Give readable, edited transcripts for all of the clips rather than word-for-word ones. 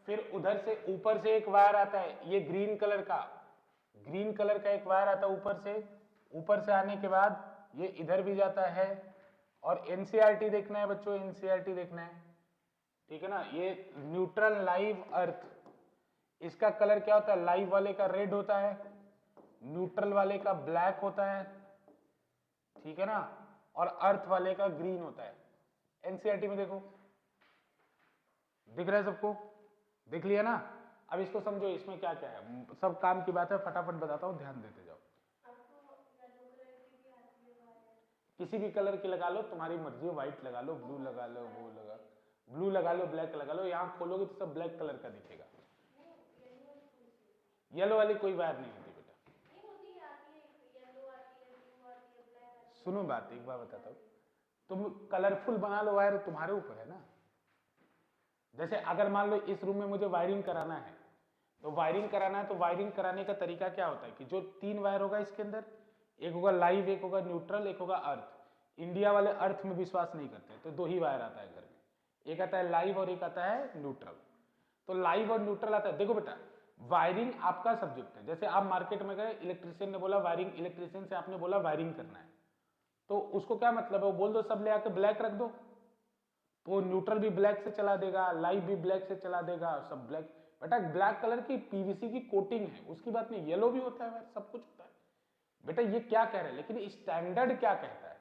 फिर उधर से ऊपर से एक वायर आता है, ये ग्रीन कलर का एक वायर आता है ऊपर से आने के बाद ये इधर भी जाता है। और एनसीईआरटी देखना है बच्चों, एनसीईआरटी देखना है, ठीक है ना। ये न्यूट्रल लाइव अर्थ, इसका कलर क्या होता है, लाइव वाले का रेड होता है, न्यूट्रल वाले का ब्लैक होता है, ठीक है ना, और अर्थ वाले का ग्रीन होता है। एनसीईआरटी में देखो, दिख रहा है सबको, देख लिया ना। अब इसको समझो, इसमें क्या क्या है, सब काम की बात है, फटाफट बताता हूं, ध्यान देते जाओ। किसी भी कलर की लगा लो, तुम्हारी मर्जी है, व्हाइट लगा लो, ब्लू लगा लो, ब्लू लगा लो, ब्लैक लगा लो। यहां खोलोगे तो सब ब्लैक कलर का दिखेगा। येलो वाली कोई वायर नहीं होती बेटा। सुनो बात, एक बार बताता हूं, तुम कलरफुल बना लो वायर, तुम्हारे ऊपर है ना। जैसे अगर मान लो इस रूम में मुझे वायरिंग कराना है, तो वायरिंग कराने का तरीका क्या होता है कि जो 3 वायर होगा इसके अंदर, एक होगा लाइव, एक होगा न्यूट्रल, एक होगा अर्थ। इंडिया वाले अर्थ में विश्वास नहीं करते, तो 2 ही वायर आता है घर में, एक आता है लाइव और एक आता है न्यूट्रल। तो लाइव और न्यूट्रल आता है। देखो बेटा, वायरिंग आपका सब्जेक्ट है। जैसे आप मार्केट में गए, इलेक्ट्रिशियन ने बोला वायरिंग, इलेक्ट्रिशियन से आपने बोला वायरिंग करना है, तो उसको क्या मतलब है, वो बोल दो सब ले आके ब्लैक रख दो, तो न्यूट्रल भी ब्लैक से चला देगा, लाइव भी ब्लैक से चला देगा, सब ब्लैक। बेटा ब्लैक कलर की पीवीसी की कोटिंग है, उसकी बात नहीं, येलो भी होता है, सब कुछ होता है बेटा। ये क्या कह रहे हैं, लेकिन स्टैंडर्ड क्या कहता है,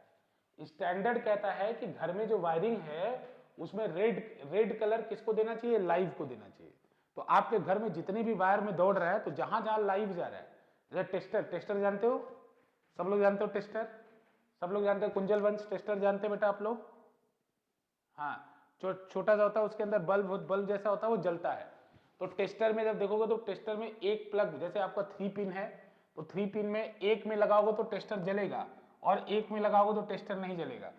स्टैंडर्ड कहता है कि घर में जो वायरिंग है उसमें रेड कलर किसको देना चाहिए, लाइव को देना चाहिए। तो आपके घर में जितने भी वायर में दौड़ रहा है, तो जहां जहां लाइव जा रहा है, जैसे टेस्टर जानते हो, सब लोग जानते हो टेस्टर, सब लोग जानते हो, कुंजल वंश टेस्टर जानते हैं बेटा आप लोग। हाँ, जो छोटा सा होता है उसके अंदर बल्ब जैसा होता है, वो जलता है। तो टेस्टर में जब देखोगे तो टेस्टर में एक प्लग, जैसे आपका 3 पिन है, तो 3 पिन में एक में लगाओगे तो टेस्टर जलेगा, और एक में लगाओगे तो टेस्टर नहीं जलेगा।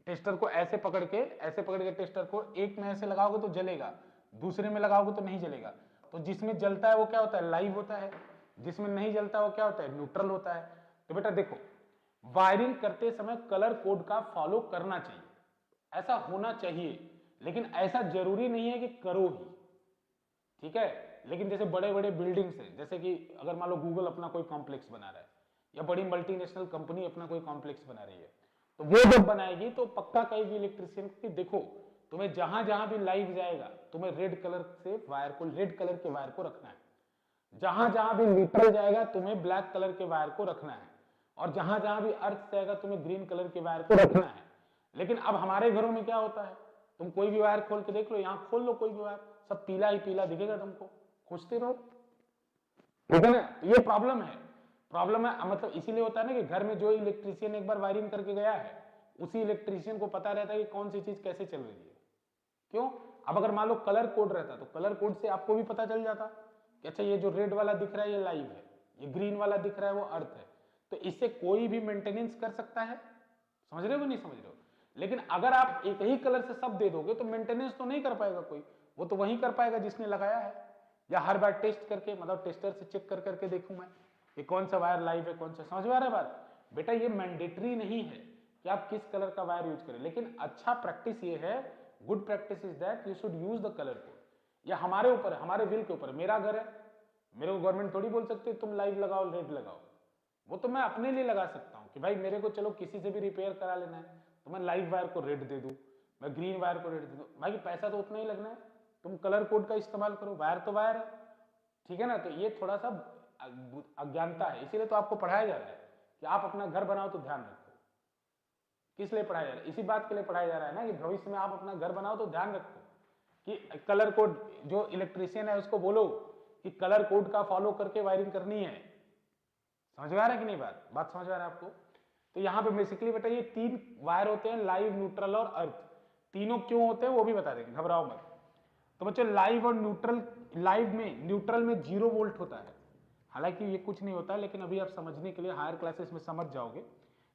टेस्टर को ऐसे पकड़ के टेस्टर को एक में ऐसे लगाओगे तो जलेगा, दूसरे में लगाओगे तो नहीं जलेगा। तो जिसमें जलता है वो क्या होता है, लाइव होता है, जिसमें नहीं जलता वो क्या होता है, न्यूट्रल होता है। तो बेटा देखो, वायरिंग करते समय कलर कोड का फॉलो करना चाहिए, ऐसा होना चाहिए, लेकिन ऐसा जरूरी नहीं है कि करो ही, ठीक है। लेकिन जैसे बड़े बड़े बिल्डिंग्स है, जैसे कि अगर मान लो गूगल अपना कोई कॉम्प्लेक्स बना रहा है, या बड़ी मल्टीनेशनल कंपनी अपना कोई कॉम्प्लेक्स बना रही है, तो वो जब बनाएगी तो पक्का कहेगी इलेक्ट्रिशियन की, देखो तुम्हें जहां जहां भी लाइव जाएगा, तुम्हें रेड कलर के वायर को रखना है, जहां जहां भी न्यूट्रल जाएगा तुम्हें ब्लैक कलर के वायर को रखना है, और जहां जहां भी अर्थ जाएगा तुम्हें ग्रीन कलर के वायर को रखना है। लेकिन अब हमारे घरों में क्या होता है, तुम कोई भी वायर खोल के देख लो, यहां खोल लो कोई भी वायर, सब पीला ही पीला दिखेगा तुमको, खोजते रहो, ठीक है ना। तो ये प्रॉब्लम है, मतलब इसीलिए होता है ना कि घर में जो इलेक्ट्रिशियन एक बार वायरिंग करके गया है, उसी इलेक्ट्रिशियन को पता रहता है कि कौन सी चीज कैसे चल रही है। क्यों, अब अगर मान लो कलर कोड रहता तो कलर कोड से आपको भी पता चल जाता कि अच्छा ये जो रेड वाला दिख रहा है ये लाइव है, ये ग्रीन वाला दिख रहा है वो अर्थ है। तो इससे कोई भी मेंटेनेंस कर सकता है, समझ रहे हो नहीं समझ रहे हो। लेकिन अगर आप एक ही कलर से सब दे दोगे तो मेंटेनेंस तो नहीं कर पाएगा कोई, वो तो वही कर पाएगा जिसने लगाया है, या हर बार टेस्ट करके, मतलब टेस्टर से चेक कर करके देखूं मैं कि कौन सा वायर लाइव है कौन सा। समझ में आ रहा है बात बेटा, ये मैंडेटरी नहीं है कि आप किस कलर का वायर यूज करें, लेकिन अच्छा प्रैक्टिस ये है, good practice is that you should use the colour code. या हमारे ऊपर है, हमारे विल के ऊपर। मेरा घर है, मेरे को गवर्नमेंट थोड़ी बोल सकती है तुम लाइव लगाओ रेड लगाओ, वो तो मैं अपने लिए लगा सकता हूं कि भाई मेरे को चलो किसी से भी रिपेयर करा लेना है, तो मैं लाइव वायर को रेड दे दूं, मैं ग्रीन वायर को रेड दे दूं, भाई पैसा तो उतना ही लगना है, तुम कलर कोड का इस्तेमाल करो, वायर तो वायर है, ठीक है ना। तो ये थोड़ा सा अज्ञानता है, इसीलिए तो आपको पढ़ाया जा रहा है कि आप अपना घर बनाओ तो ध्यान रखो। किस लिए पढ़ाया जा रहा है, इसी बात के लिए पढ़ाया जा रहा है ना कि भविष्य में आप अपना घर बनाओ तो ध्यान रखो कि कलर कोड, जो इलेक्ट्रिशियन है उसको बोलो कि कलर कोड का फॉलो करके वायरिंग करनी है। समझ में आ रहा है कि नहीं बात समझ में आ रहा है आपको। तो यहां पे बेसिकली बेटा ये 3 वायर होते हैं, लाइव न्यूट्रल और अर्थ। तीनों क्यों होते हैं वो भी बता देंगे, घबराओ मत। तो बच्चों लाइव और न्यूट्रल, न्यूट्रल में 0 वोल्ट होता है, हालांकि ये कुछ नहीं होता है, लेकिन अभी आप समझने के लिए हायर क्लासेस में समझ जाओगे,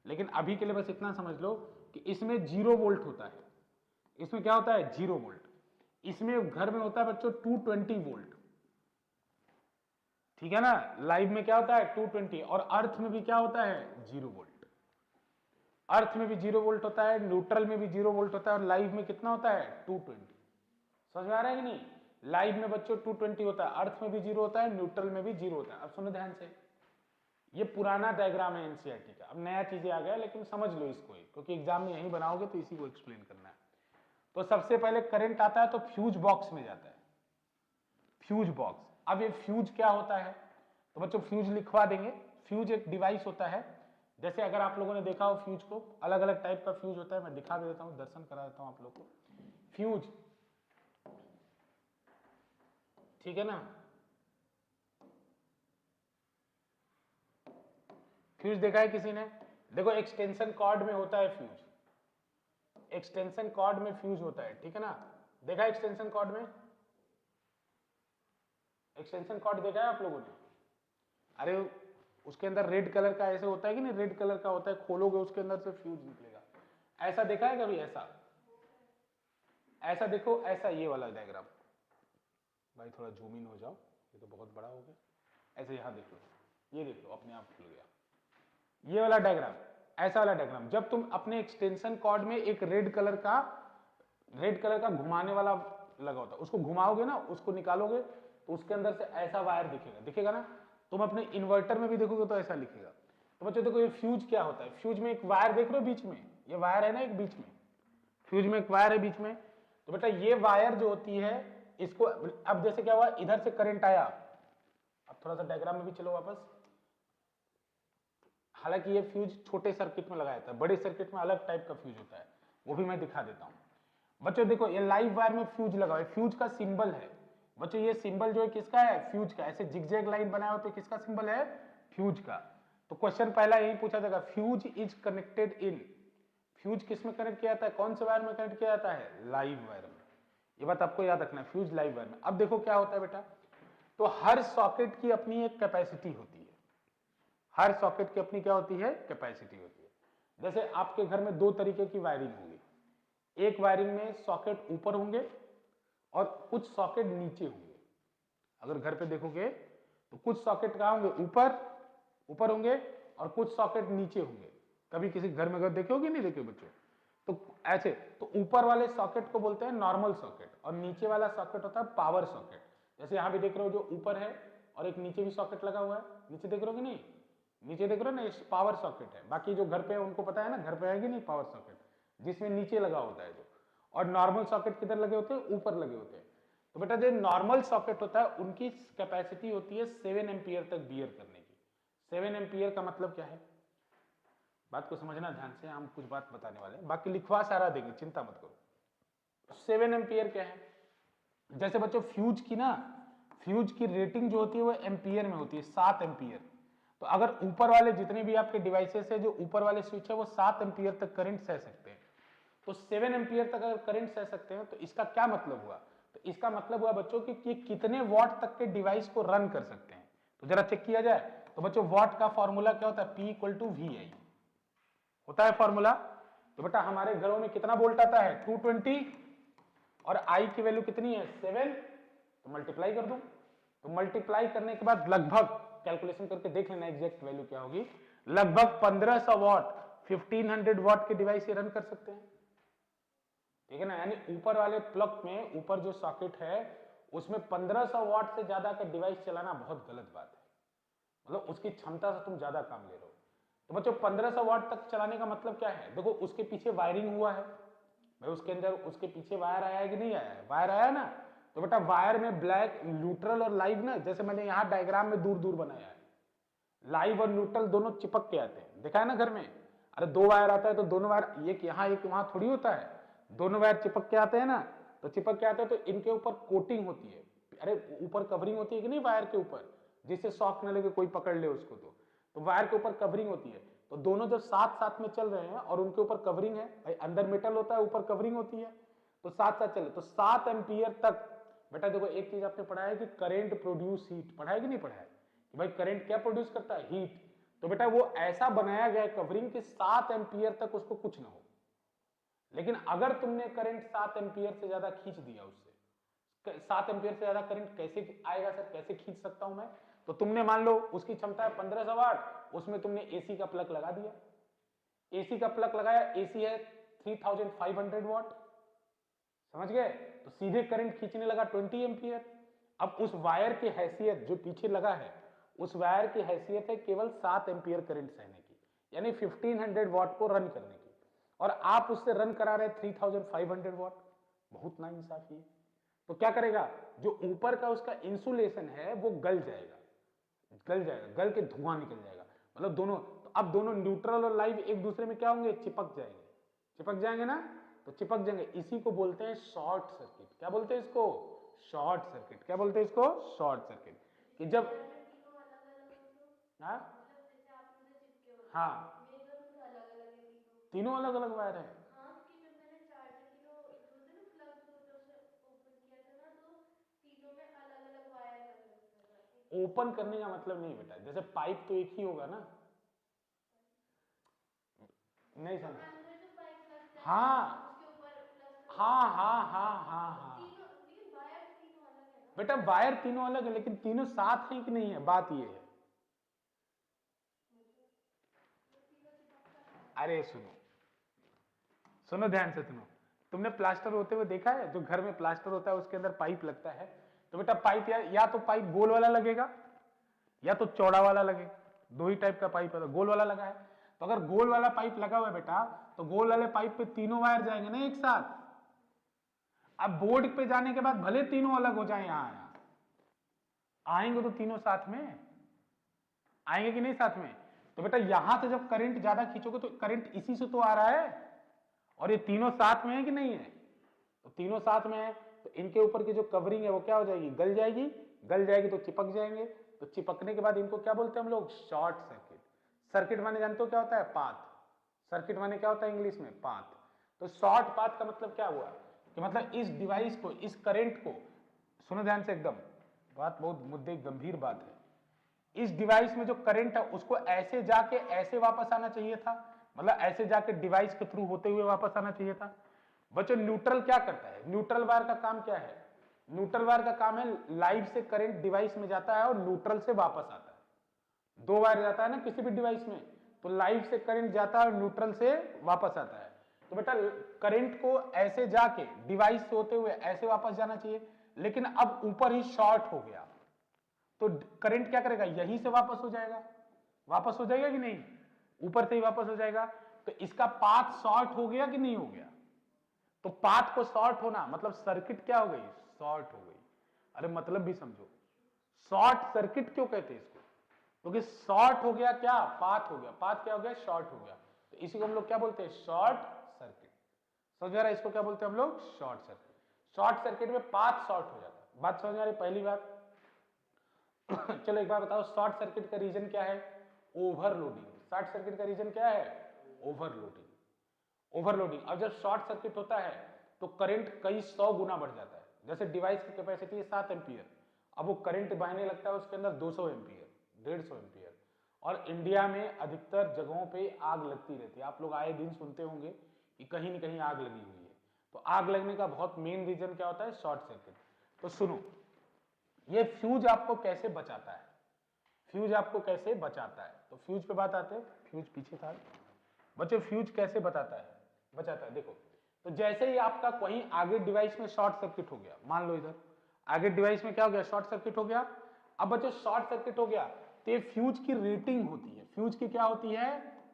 लेकिन अभी के लिए बस इतना समझ लो कि इसमें 0 वोल्ट होता है। इसमें क्या होता है, 0 वोल्ट। इसमें घर में होता है बच्चों 220 वोल्ट, ठीक है ना। लाइव में क्या होता है 220, और अर्थ में भी क्या होता है 0 वोल्ट। अर्थ में भी 0 वोल्ट होता है, न्यूट्रल में भी 0 वोल्ट होता है, और लाइव में कितना होता है 220। समझ में आ रहा है कि नहीं। लाइव में बच्चों 220 होता है, अर्थ में भी 0 होता है, न्यूट्रल में भी 0 होता है। अब सुनो ध्यान से, ये पुराना डायग्राम है एनसीईआरटी का, अब नया चीजें आ गया, लेकिन समझ लो इसको ही, क्योंकि एग्जाम में यही बनाओगे तो इसी को एक्सप्लेन करना है। तो सबसे पहले करंट आता है तो फ्यूज बॉक्स में जाता है, फ्यूज बॉक्स। अब ये फ्यूज क्या होता है, तो बच्चों फ्यूज लिखवा देंगे। फ्यूज एक डिवाइस होता है, जैसे अगर आप लोगों ने देखा हो फ्यूज को, अलग अलग टाइप का फ्यूज होता है, मैं दिखा देता हूं, दर्शन करा देता हूं आप लोग को। फ्यूज, ठीक है ना, फ्यूज देखा है किसी ने? देखो एक्सटेंशन कॉर्ड में होता है फ्यूज, एक्सटेंशन कॉर्ड में फ्यूज होता है, ठीक है ना, देखा एक्सटेंशन कॉर्ड में, एक्सटेंशन कॉर्ड देखा है आप लोगों ने? अरे उसके अंदर रेड कलर का ऐसे होता है कि नहीं, रेड कलर का होता है, खोलोगे उसके अंदर से फ्यूज निकलेगा, ऐसा देखा है कभी? ऐसा ऐसा देखो, ऐसा ये वाला डायग्राम, भाई थोड़ा जूम इन हो जाओ, ये तो बहुत बड़ा हो गया, ऐसे यहां देख लो, ये देख लो अपने आप खुल गया, ये वाला डायग्राम, ऐसा वाला डायग्राम। जब तुम अपने एक्सटेंशन कॉर्ड में एक रेड कलर का घुमाने वाला लगा होता है, उसको घुमाओगे ना, उसको निकालोगे तो उसके अंदर से ऐसा वायर दिखेगा, दिखेगा ना। तुम अपने इन्वर्टर में भी देखोगे तो ऐसा लिखेगा। तो बच्चों देखो ये फ्यूज क्या होता है, फ्यूज में एक वायर देख रहे हो बीच में, ये वायर है ना एक बीच में, फ्यूज में एक वायर है बीच में। तो बेटा ये वायर जो होती है इसको, अब जैसे क्या हुआ, इधर से करंट आया, अब थोड़ा सा डायग्राम में भी चलो वापस। हालांकि ये फ्यूज छोटे सर्किट में लगाया जाता है, बड़े सर्किट में अलग टाइप का फ्यूज होता है, वो भी मैं दिखा देता हूं। बच्चों देखो ये लाइव वायर में फ्यूज लगा हुआ है, फ्यूज का सिंबल है बच्चों, ये सिंबल जो है किसका है? फ्यूज का। ऐसे जिगजैग लाइन बनाया हुआ तो किसका सिंबल है? फ्यूज का। तो क्वेश्चन पहला यही पूछा जाएगा, fuse is connected in, fuse किस में कनेक्ट किया जाता है, कौन से वायर में कनेक्ट किया जाता है? लाइव वायर में। ये बात आपको याद रखना है, फ्यूज लाइव वायर में। अब देखो क्या होता है बेटा, तो हर सॉकेट की अपनी एक कैपेसिटी होती है, हर सॉकेट की अपनी क्या होती है? कैपेसिटी होती है। जैसे आपके घर में दो तरीके की वायरिंग होगी, एक वायरिंग में सॉकेट ऊपर होंगे और कुछ सॉकेट नीचे होंगे। अगर घर पे देखोगे तो कुछ सॉकेट कहां होंगे? ऊपर, ऊपर होंगे, और कुछ सॉकेट नीचे होंगे। कभी किसी घर में अगर देखे होगे, नहीं देखे बच्चों? तो ऐसे, तो ऊपर वाले सॉकेट को बोलते हैं नॉर्मल सॉकेट, और नीचे वाला सॉकेट होता है पावर सॉकेट। जैसे यहां भी देख रहे हो, जो ऊपर है और एक नीचे भी सॉकेट लगा हुआ है, नीचे देख रहे हो कि नहीं? नीचे देख रहे हो ना, ये पावर सॉकेट है। बाकी जो घर पे है उनको पता है ना, घर पे है कि नहीं पावर सॉकेट, जिसमें नीचे लगा होता है जो, और नॉर्मल सॉकेट किधर लगे होते हैं? ऊपर लगे होते हैं। तो बेटा जो नॉर्मल सॉकेट होता है उनकी कैपेसिटी होती है 7 एम्पियर तक बियर करने की। 7 एम्पियर का मतलब क्या है, बात को समझना ध्यान से, हम कुछ बात बताने वाले हैं, बाकी लिखवा सारा देंगे, चिंता मत करो। 7 एम्पियर क्या है? जैसे बच्चों फ्यूज की ना, फ्यूज की रेटिंग जो होती है वो एम्पियर में होती है, 7 एम्पियर। तो अगर ऊपर वाले जितने भी आपके डिवाइसेस है, जो ऊपर वाले स्विच है वो 7 एम्पियर तक करंट सह सकते हैं। तो 7 एम्पियर तक अगर करंट सह सकते हैं तो इसका क्या मतलब हुआ? तो इसका मतलब हुआ बच्चों कि ये कितने वॉट तक के डिवाइस को रन कर सकते हैं। तो जरा चेक किया जाए। तो बच्चों वॉट का फॉर्मूला क्या होता है? P = VI होता है फॉर्मूला। तो बेटा हमारे घरों में कितना वोल्ट आता है? 220, और I की वैल्यू कितनी है? 7। तो मल्टीप्लाई कर दूं, तो मल्टीप्लाई करने के बाद लगभग कैलकुलेशन करके देख लेना एग्जैक्ट वैल्यू क्या होगी, लगभग 1500 वॉट, 1500 वॉट के डिवाइस ये रन कर सकते हैं, ठीक है ना। यानी ऊपर वाले प्लग में, ऊपर जो सॉकेट है उसमें 1500 वॉट से ज्यादा का डिवाइस चलाना बहुत गलत बात है, मतलब उसकी क्षमता से तुम ज्यादा काम ले रहे हो। तो बच्चों 1500 वॉट तक चलाने का मतलब क्या है? देखो उसके पीछे वायरिंग हुआ है भाई, उसके अंदर उसके पीछे वायर आया है कि नहीं आया है? वायर आया ना। तो बेटा वायर में ब्लैक, न्यूट्रल और लाइव ना, जैसे मैंने यहां डायग्राम में दूर दूर बनाया है, लाइव और न्यूट्रल दोनों चिपक के आते हैं, देखा है ना घर में? अरे दो वायर आता है तो दोनों वायर एक यहां एक वहां थोड़ी होता है, दोनों वायर चिपक के आते हैं ना। तो चिपक के आते हैं तो इनके ऊपर कोटिंग होती है, अरे ऊपर कवरिंग होती है कि नहीं वायर के ऊपर, जिससे शॉक न लगे, कोई पकड़ ले उसको। तो वायर के ऊपर कवरिंग होती है। तो दोनों जब साथ साथ में चल रहे हैं और उनके ऊपर कवरिंग है, भाई अंदर मेटल होता है, ऊपर कवरिंग होती है, तो साथ साथ चले तो 7 एम्पियर तक। बेटा देखो एक चीज आपने पढ़ा है कि करंट प्रोड्यूस हीट, पढ़ा है कि नहीं पढ़ा है? कि भाई करंट क्या प्रोड्यूस करता है? हीट। तो बेटा वो ऐसा बनाया गया है कवरिंग कि 7 एम्पियर तक उसको कुछ ना हो। लेकिन अगर तुमने करंट 7 एम्पियर से ज्यादा खींच दिया, उससे 7 एम्पियर से ज्यादा करंट कैसे आएगा सर, कैसे खींच सकता हूं मैं? तो तुमने मान लो उसकी क्षमता है 1500 वाट, उसमें तुमने एसी का प्लग लगा दिया, एसी का प्लग लगाया, एसी है 3500 वाट, समझ गए? तो सीधे करंट खींचने लगा 20 एम्पियर। अब उस वायर की हैसियत जो पीछे लगा है, उस वायर की हैसियत है केवल 7 एम्पियर करंट सहने की, यानी 1500 वॉट को रन करने की, और आप उससे रन करा रहे 3500 वॉट। बहुत नाइंसाफी है। तो क्या करेगा, जो ऊपर का उसका इंसुलेशन है वो गल जाएगा, गल के धुआं निकल जाएगा। मतलब दोनों, तो अब दोनों न्यूट्रल और लाइव एक दूसरे में क्या होंगे, चिपक जाएंगे ना, तो चिपक जाएंगे। इसी को बोलते हैं शॉर्ट सर्किट। क्या बोलते हैं इसको, शॉर्ट सर्किट। क्या बोलते हैं इसको, शॉर्ट सर्किट। कि जब हाँ तीनों अलग अलग वायर है। ओपन करने का मतलब नहीं बेटा, जैसे पाइप तो एक ही होगा ना, नहीं समझ। हाँ हाँ हाँ हाँ हाँ हाँ बेटा, वायर तीनों अलग है लेकिन तीनों साथ हैं कि नहीं है, बात ये है। अरे सुनो सुनो ध्यान से सुनो, तुमने प्लास्टर होते हुए देखा है, जो घर में प्लास्टर होता है उसके अंदर पाइप लगता है, तो बेटा पाइप या तो पाइप गोल वाला लगेगा या तो चौड़ा वाला लगेगा, दो ही टाइप का पाइप है। तो गोल वाला लगा है, तो अगर गोल वाला पाइप लगा हुआ है बेटा, तो गोल वाले पाइप पे तीनों वायर जाएंगे ना एक साथ। अब बोर्ड पे जाने के बाद भले तीनों अलग हो जाए, यहां आएंगे तो तीनों साथ में आएंगे कि नहीं साथ में। तो बेटा यहां से जब करंट ज्यादा खींचोगे तो करंट इसी से तो आ रहा है, और ये तीनों साथ में है कि नहीं है, तो तीनों साथ में है, तो इनके ऊपर की जो कवरिंग है वो क्या हो जाएगी, गल जाएगी तो चिपक जाएंगे। तो चिपकने के बाद इनको क्या बोलते हैं हम लोग, शॉर्ट सर्किट। सर्किट माने जानते हो क्या होता है, पाथ। सर्किट माने क्या होता है इंग्लिश में, पाथ। तो शॉर्ट पाथ का मतलब क्या हुआ, कि मतलब इस डिवाइस को, इस करंट को, सुनो ध्यान से एकदम, बात बहुत मुद्दे गंभीर बात है। इस डिवाइस में जो करंट है उसको ऐसे जाके ऐसे वापस आना चाहिए था, मतलब ऐसे जाके डिवाइस के थ्रू होते हुए वापस आना चाहिए था। बच्चों न्यूट्रल क्या करता है, न्यूट्रल वायर का काम क्या है, न्यूट्रल वायर का काम है लाइव से करंट डिवाइस में जाता है और न्यूट्रल से वापस आता है। दो वायर जाता है ना किसी भी डिवाइस में, तो लाइव से करंट जाता है और न्यूट्रल से वापस आता है। तो बेटा करंट को ऐसे जाके डिवाइस से होते हुए ऐसे वापस जाना चाहिए, लेकिन अब ऊपर ही शॉर्ट हो गया, तो करंट क्या करेगा, यहीं से वापस हो जाएगा कि नहीं, ऊपर से ही वापस हो जाएगा। तो इसका पाथ शॉर्ट हो गया कि नहीं हो गया, तो पाथ को शॉर्ट होना मतलब सर्किट क्या हो गई, शॉर्ट हो गई। अरे मतलब भी समझो, शॉर्ट सर्किट क्यों कहते हैं इसको, क्योंकि शॉर्ट हो गया, क्या पाथ हो गया, पाथ क्या हो गया, शॉर्ट हो गया। तो इसी को हम लोग क्या बोलते हैं, शॉर्ट सर्किट। समझ आ रहा है, इसको क्या बोलते हैं हम लोग, शॉर्ट सर्किट। शॉर्ट सर्किट में पाथ शॉर्ट हो जाता है। बात समझ आ रही, पहली बात। चलो एक बार बताओ, शॉर्ट सर्किट का रीजन क्या है, ओवरलोडिंग। शॉर्ट सर्किट का रीजन क्या है, ओवरलोडिंग। अब जब शॉर्ट सर्किट होता है तो करंट कई 100 गुना बढ़ जाता है। जैसे डिवाइस की कैपेसिटी है 7 एम्पियर, अब वो करंट बहने लगता है उसके अंदर 200 एम्पियर, 150 एम्पियर। और इंडिया में अधिकतर जगहों पे आग लगती रहती है, आप लोग आए दिन सुनते होंगे कि कहीं न कहीं आग लगी हुई है। तो आग लगने का बहुत मेन रीजन क्या होता है, शॉर्ट सर्किट। तो सुनो, ये फ्यूज आपको कैसे बचाता है, फ्यूज आपको कैसे बचाता है, तो फ्यूज पे बात आते हैं। फ्यूज पीछे था बच्चों, फ्यूज कैसे बचाता है देखो। तो जैसे ही आपका कहीं आगे डिवाइस में शॉर्ट सर्किट हो गया, मान लो इधर आगे डिवाइस में क्या हो गया, शॉर्ट सर्किट हो गया। अब बच्चों शॉर्ट सर्किट हो गया तो ये फ्यूज की रेटिंग होती है, फ्यूज की क्या होती है,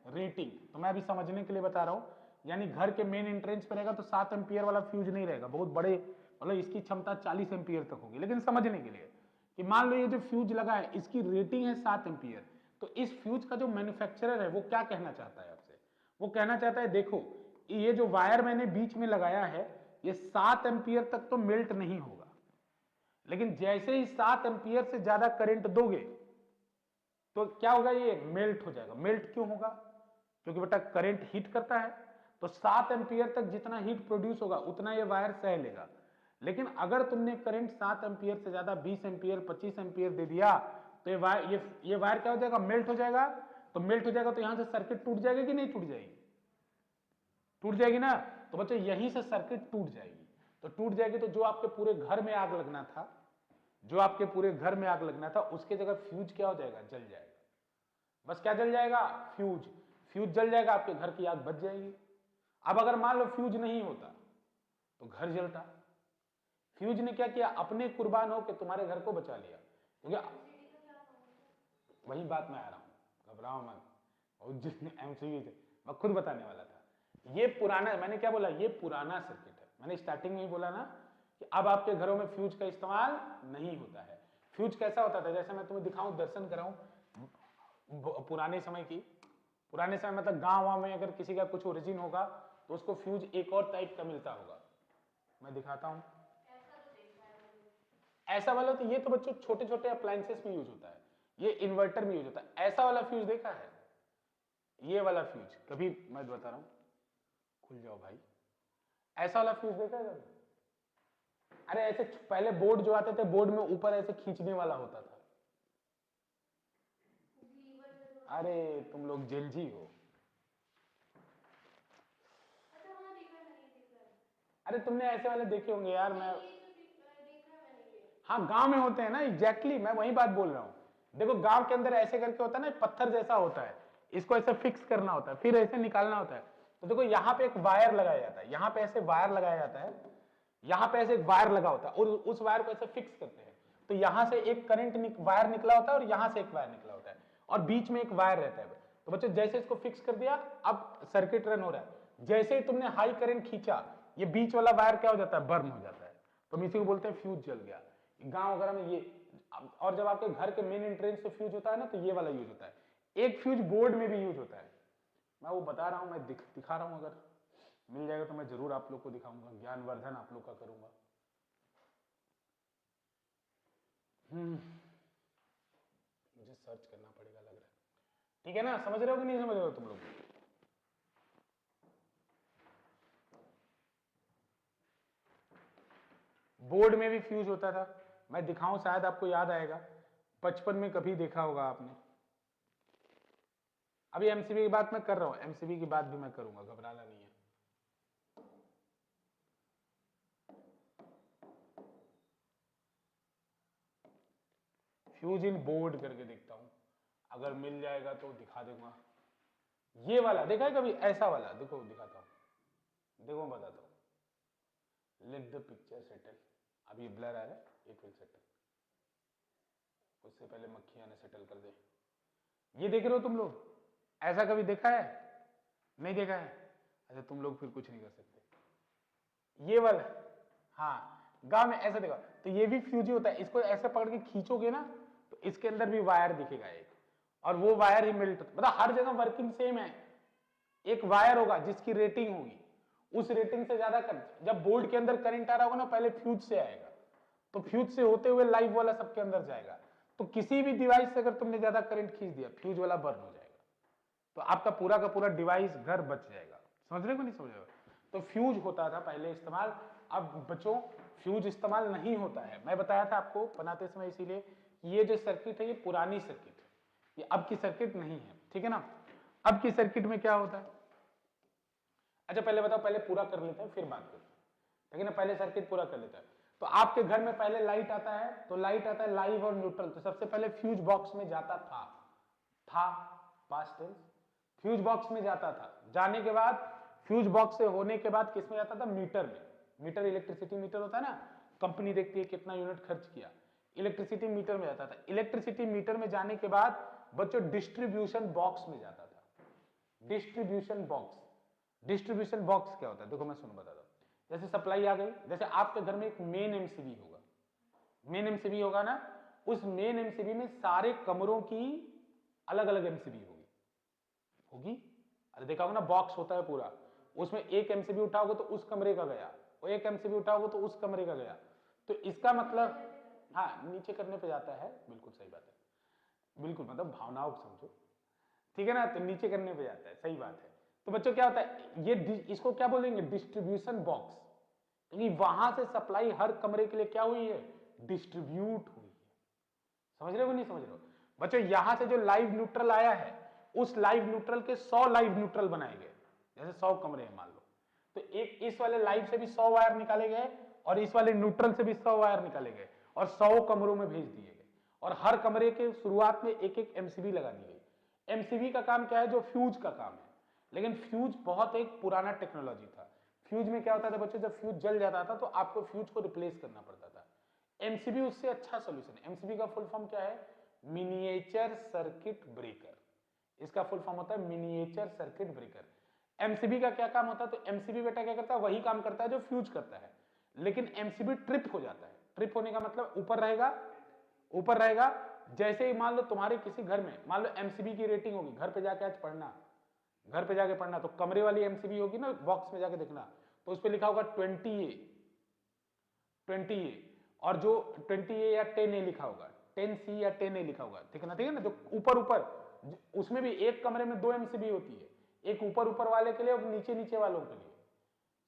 रेटिंग। तो मैं अभी समझने के लिए बता रहा हूं, यानी घर के मेन एंट्रेंस पर रहेगा तो 7 एम्पियर वाला फ्यूज नहीं रहेगा, बहुत बड़े, मतलब इसकी क्षमता 40 एम्पियर तक होगी। लेकिन समझने के लिए कि मान लो ये जो फ्यूज लगा है इसकी रेटिंग है 7 एम्पियर, तो इस फ्यूज का जो मैन्युफैक्चरर है वो क्या कहना चाहता है आपसे, वो कहना चाहता है देखो ये जो वायर मैंने बीच में लगाया है ये 7 एम्पियर तक तो मेल्ट नहीं होगा, लेकिन जैसे ही 7 एम्पियर से ज्यादा करंट दोगे तो क्या होगा, ये मेल्ट हो जाएगा। मेल्ट क्यों होगा, क्योंकि बेटा करंट हीट करता है, तो 7 एम्पियर तक जितना हीट प्रोड्यूस होगा उतना ये वायर सह लेगा। लेकिन अगर तुमने करंट 7 एम्पियर से ज्यादा 20 एम्पियर 25 एम्पियर दे दिया तो ये वायर क्या हो जाएगा, मेल्ट हो जाएगा। तो मेल्ट हो जाएगा तो यहां से सर्किट टूट जाएगी कि नहीं टूट जाएगी, टूट जाएगी ना। तो बच्चों यहीं से सर्किट टूट जाएगी, तो टूट जाएगी तो जो आपके पूरे घर में आग लगना था, जो आपके पूरे घर में आग लगना था उसके जगह फ्यूज क्या हो जाएगा, जल जाएगा। बस क्या जल जाएगा, फ्यूज। फ्यूज जल जाएगा, आपके घर की आग बच जाएगी। अब अगर मान लो फ्यूज नहीं होता तो घर जलता, फ्यूज ने क्या किया, अपने कुर्बान होकर तुम्हारे घर को बचा लिया। क्योंकि वही बात मैं आ रहा हूँ, घबराओ मत, एमसीबी थे, मैं खुद बताने वाला था। ये पुराना, मैंने क्या बोला, ये पुराना सर्किट है। मैंने स्टार्टिंग में ही बोला ना कि अब आपके घरों में फ्यूज का इस्तेमाल नहीं होता है। फ्यूज कैसा होता था, जैसे मैं तुम्हें दिखाऊं, दर्शन कराऊं पुराने समय की। पुराने समय मतलब गांव वाँव में अगर किसी का कुछ ओरिजिन होगा तो उसको फ्यूज एक और टाइप का मिलता होगा। मैं दिखाता हूं। ऐसा वाला तो ये तो बच्चों छोटे छोटे अप्लायंसेस में यूज होता है, ये इन्वर्टर में यूज होता है। ऐसा वाला फ्यूज देखा है, ये वाला फ्यूज कभी, मैं बता रहा हूं, खुल जाओ भाई, ऐसा वाला फ्यूज देखा है कभी? अरे ऐसे पहले बोर्ड जो आते थे, बोर्ड में ऊपर ऐसे खींचने वाला होता था। अरे तुम लोग जेलजी हो। अरे तुमने ऐसे वाले देखे होंगे यार। मैं हाँ गांव में होते हैं ना, एग्जैक्टली मैं वही बात बोल रहा हूँ। देखो गांव के अंदर ऐसे करके होता है ना, पत्थर जैसा होता है, इसको ऐसे फिक्स करना होता है, फिर ऐसे निकालना होता है। तो देखो यहाँ पे एक वायर लगाया जाता है, यहाँ पे ऐसे वायर लगाया जाता है, यहाँ पे ऐसे एक वायर लगा होता है और उस वायर को ऐसे फिक्स करते हैं। तो यहाँ से एक करंट वायर निकला होता है और यहाँ से एक वायर निकला होता है और बीच में एक वायर रहता है। तो बच्चों जैसे इसको फिक्स कर दिया, अब सर्किट रन हो रहा है। जैसे ही तुमने हाई करंट खींचा, ये बीच वाला वायर क्या हो जाता है, बर्न हो जाता है। तो हम इसी को बोलते हैं फ्यूज जल गया। गांव वगैरह में ये, और जब आपके घर के मेन एंट्रेंस से फ्यूज होता है ना, तो ये वाला यूज होता है। एक फ्यूज बोर्ड में भी यूज होता है, मैं वो बता रहा हूं, मैं दिखा रहा हूं, अगर मिल जाएगा तो मैं जरूर आप लोग को दिखाऊंगा, ज्ञानवर्धन आप लोग का करूंगा। मुझे सर्च करना पड़ेगा लग रहा है। ठीक है ना, समझ रहे हो कि नहीं समझ रहे हो तुम लोग? बोर्ड में भी फ्यूज होता था, मैं दिखाऊं शायद आपको याद आएगा, बचपन में कभी देखा होगा आपने। अभी एमसीबी की बात मैं कर रहा हूं, एमसीबी की बात भी मैं करूंगा, घबराना नहीं है। फ्यूज इन बोर्ड करके देखता हूं, अगर मिल जाएगा तो दिखा दूंगा। ये वाला देखा है कभी, ऐसा वाला देखो, दिखाता हूं, देखो मैं बताता हूं। लेट द पिक्चर सेटल, अभी ब्लर आ रहा है, इट विल सेटल, उससे पहले मक्खियां ने सेटल कर दे। ये देख रहे हो तुम लोग, ऐसा कभी देखा है? नहीं देखा है? अच्छा तुम लोग फिर कुछ नहीं कर सकते। ये वाला, हाँ गांव में ऐसा देखा, तो ये भी फ्यूज ही होता है। इसको ऐसे पकड़ के खींचोगे ना तो इसके अंदर भी वायर दिखेगा एक, और वो वायर ही मेल्ट, मतलब हर जगह वर्किंग सेम है। एक वायर होगा जिसकी रेटिंग होगी, उस रेटिंग से ज्यादा जब बोर्ड के अंदर करंट आ रहा होगा ना, पहले फ्यूज से आएगा, तो फ्यूज से होते हुए लाइव वाला सबके अंदर जाएगा। तो किसी भी डिवाइस से अगर तुमने ज्यादा करंट खींच दिया, फ्यूज वाला बर्न हो जाएगा, तो आपका पूरा का पूरा डिवाइस घर बच जाएगा। समझ रहे हो नहीं समझ रहे हो? तो फ्यूज होता था पहले इस्तेमाल, अब बच्चों फ्यूज इस्तेमाल नहीं होता है। मैं बताया था आपको बनाते समय, इसीलिए ये जो सर्किट है ये पुरानी सर्किट है, ये अब की सर्किट नहीं है, ठीक है ना। अब की सर्किट में क्या होता है, अच्छा पहले बताओ, पहले पूरा कर लेते हैं फिर बात करते हैं, ठीक है ना। पहले सर्किट पूरा कर लेते हैं। तो आपके घर में पहले लाइट आता है, तो लाइट आता है लाइव और न्यूट्रल। तो सबसे पहले फ्यूज बॉक्स में जाता था पास्ट टेंस, फ्यूज बॉक्स में जाता था। जाने के बाद फ्यूज बॉक्स से होने के बाद किस में जाता था, मीटर में। मीटर इलेक्ट्रिसिटी मीटर होता है ना, कंपनी देखती है कितना यूनिट खर्च किया, इलेक्ट्रिसिटी मीटर में जाता था। इलेक्ट्रिसिटी मीटर में जाने के बाद बच्चों डिस्ट्रीब्यूशन बॉक्स में जाता था। डिस्ट्रीब्यूशन बॉक्स, डिस्ट्रीब्यूशन बॉक्स क्या होता है, देखो मैं सुन बताता हूं। जैसे सप्लाई आ गई, जैसे आपके घर में एक मेन एमसीबी होगा, मेन एमसीबी होगा ना, उस मेन एमसीबी में सारे कमरों की अलग अलग एमसीबी होगी, होगी। अरे देखा होगा ना, बॉक्स होता है पूरा, उसमें एक एमसीबी उठाओगे तो उस कमरे का गया, और एक एमसीबी उठाओगे तो उस कमरे का गया। तो इसका मतलब, हाँ नीचे करने पे जाता है, बिल्कुल सही बात है, बिल्कुल, मतलब भावनाओं को समझो, ठीक है ना। तो नीचे करने पे जाता है, सही बात है। तो बच्चों क्या होता है, ये इसको क्या बोलेंगे, डिस्ट्रीब्यूशन बॉक्स, क्योंकि वहां से सप्लाई हर कमरे के लिए क्या हुई है, डिस्ट्रीब्यूट हुई है। समझ रहे हो नहीं समझ रहे हो बच्चों? यहां से जो लाइव न्यूट्रल आया है, उस लाइव न्यूट्रल के 100 लाइव न्यूट्रल बनाए गए। जैसे 100 कमरे हैं मान लो, तो एक इस वाले लाइव से भी 100 वायर निकाले गए, और इस वाले न्यूट्रल से भी 100 वायर निकाले गए, और 100 कमरों में भेज दिए गए, और हर कमरे के शुरुआत में एक एक एमसीबी लगा दी गई। एमसीबी का काम क्या है, जो फ्यूज का काम है। लेकिन फ्यूज बहुत एक पुराना टेक्नोलॉजी था। फ्यूज में क्या होता था बच्चों, जब फ्यूज जल जाता था तो आपको फ्यूज को रिप्लेस करना पड़ता था। एमसीबी उससे अच्छा सोल्यूशन है। एमसीबी का फुल फॉर्म क्या है, मिनिएचर सर्किट ब्रेकर। इसका फुल फॉर्म होता है मिनिएचर सर्किट ब्रेकर। एमसीबी का क्या काम होता है, तो एमसीबी बेटा क्या करता है, वही काम करता है जो फ्यूज करता है, लेकिन एमसीबी ट्रिप हो जाता है। ट्रिप होने का मतलब ऊपर रहेगा, ऊपर रहेगा। जैसे ही मान लो तुम्हारे किसी घर में, मान लो एमसीबी की रेटिंग होगी, घर पे जाके आज पढ़ना, घर पे जाके पढ़ना, तो कमरे वाली एमसीबी होगी ना, बॉक्स में जाके देखना, तो उस पर लिखा होगा 20A, 20A, और जो 20A या 10A लिखा होगा, 10C या 10A लिखा होगा, ठीक है ना, ठीक है ना, जो ऊपर ऊपर, उसमें भी एक कमरे में 2 एमसीबी होती है, एक ऊपर ऊपर वाले के लिए और नीचे नीचे वालों के लिए,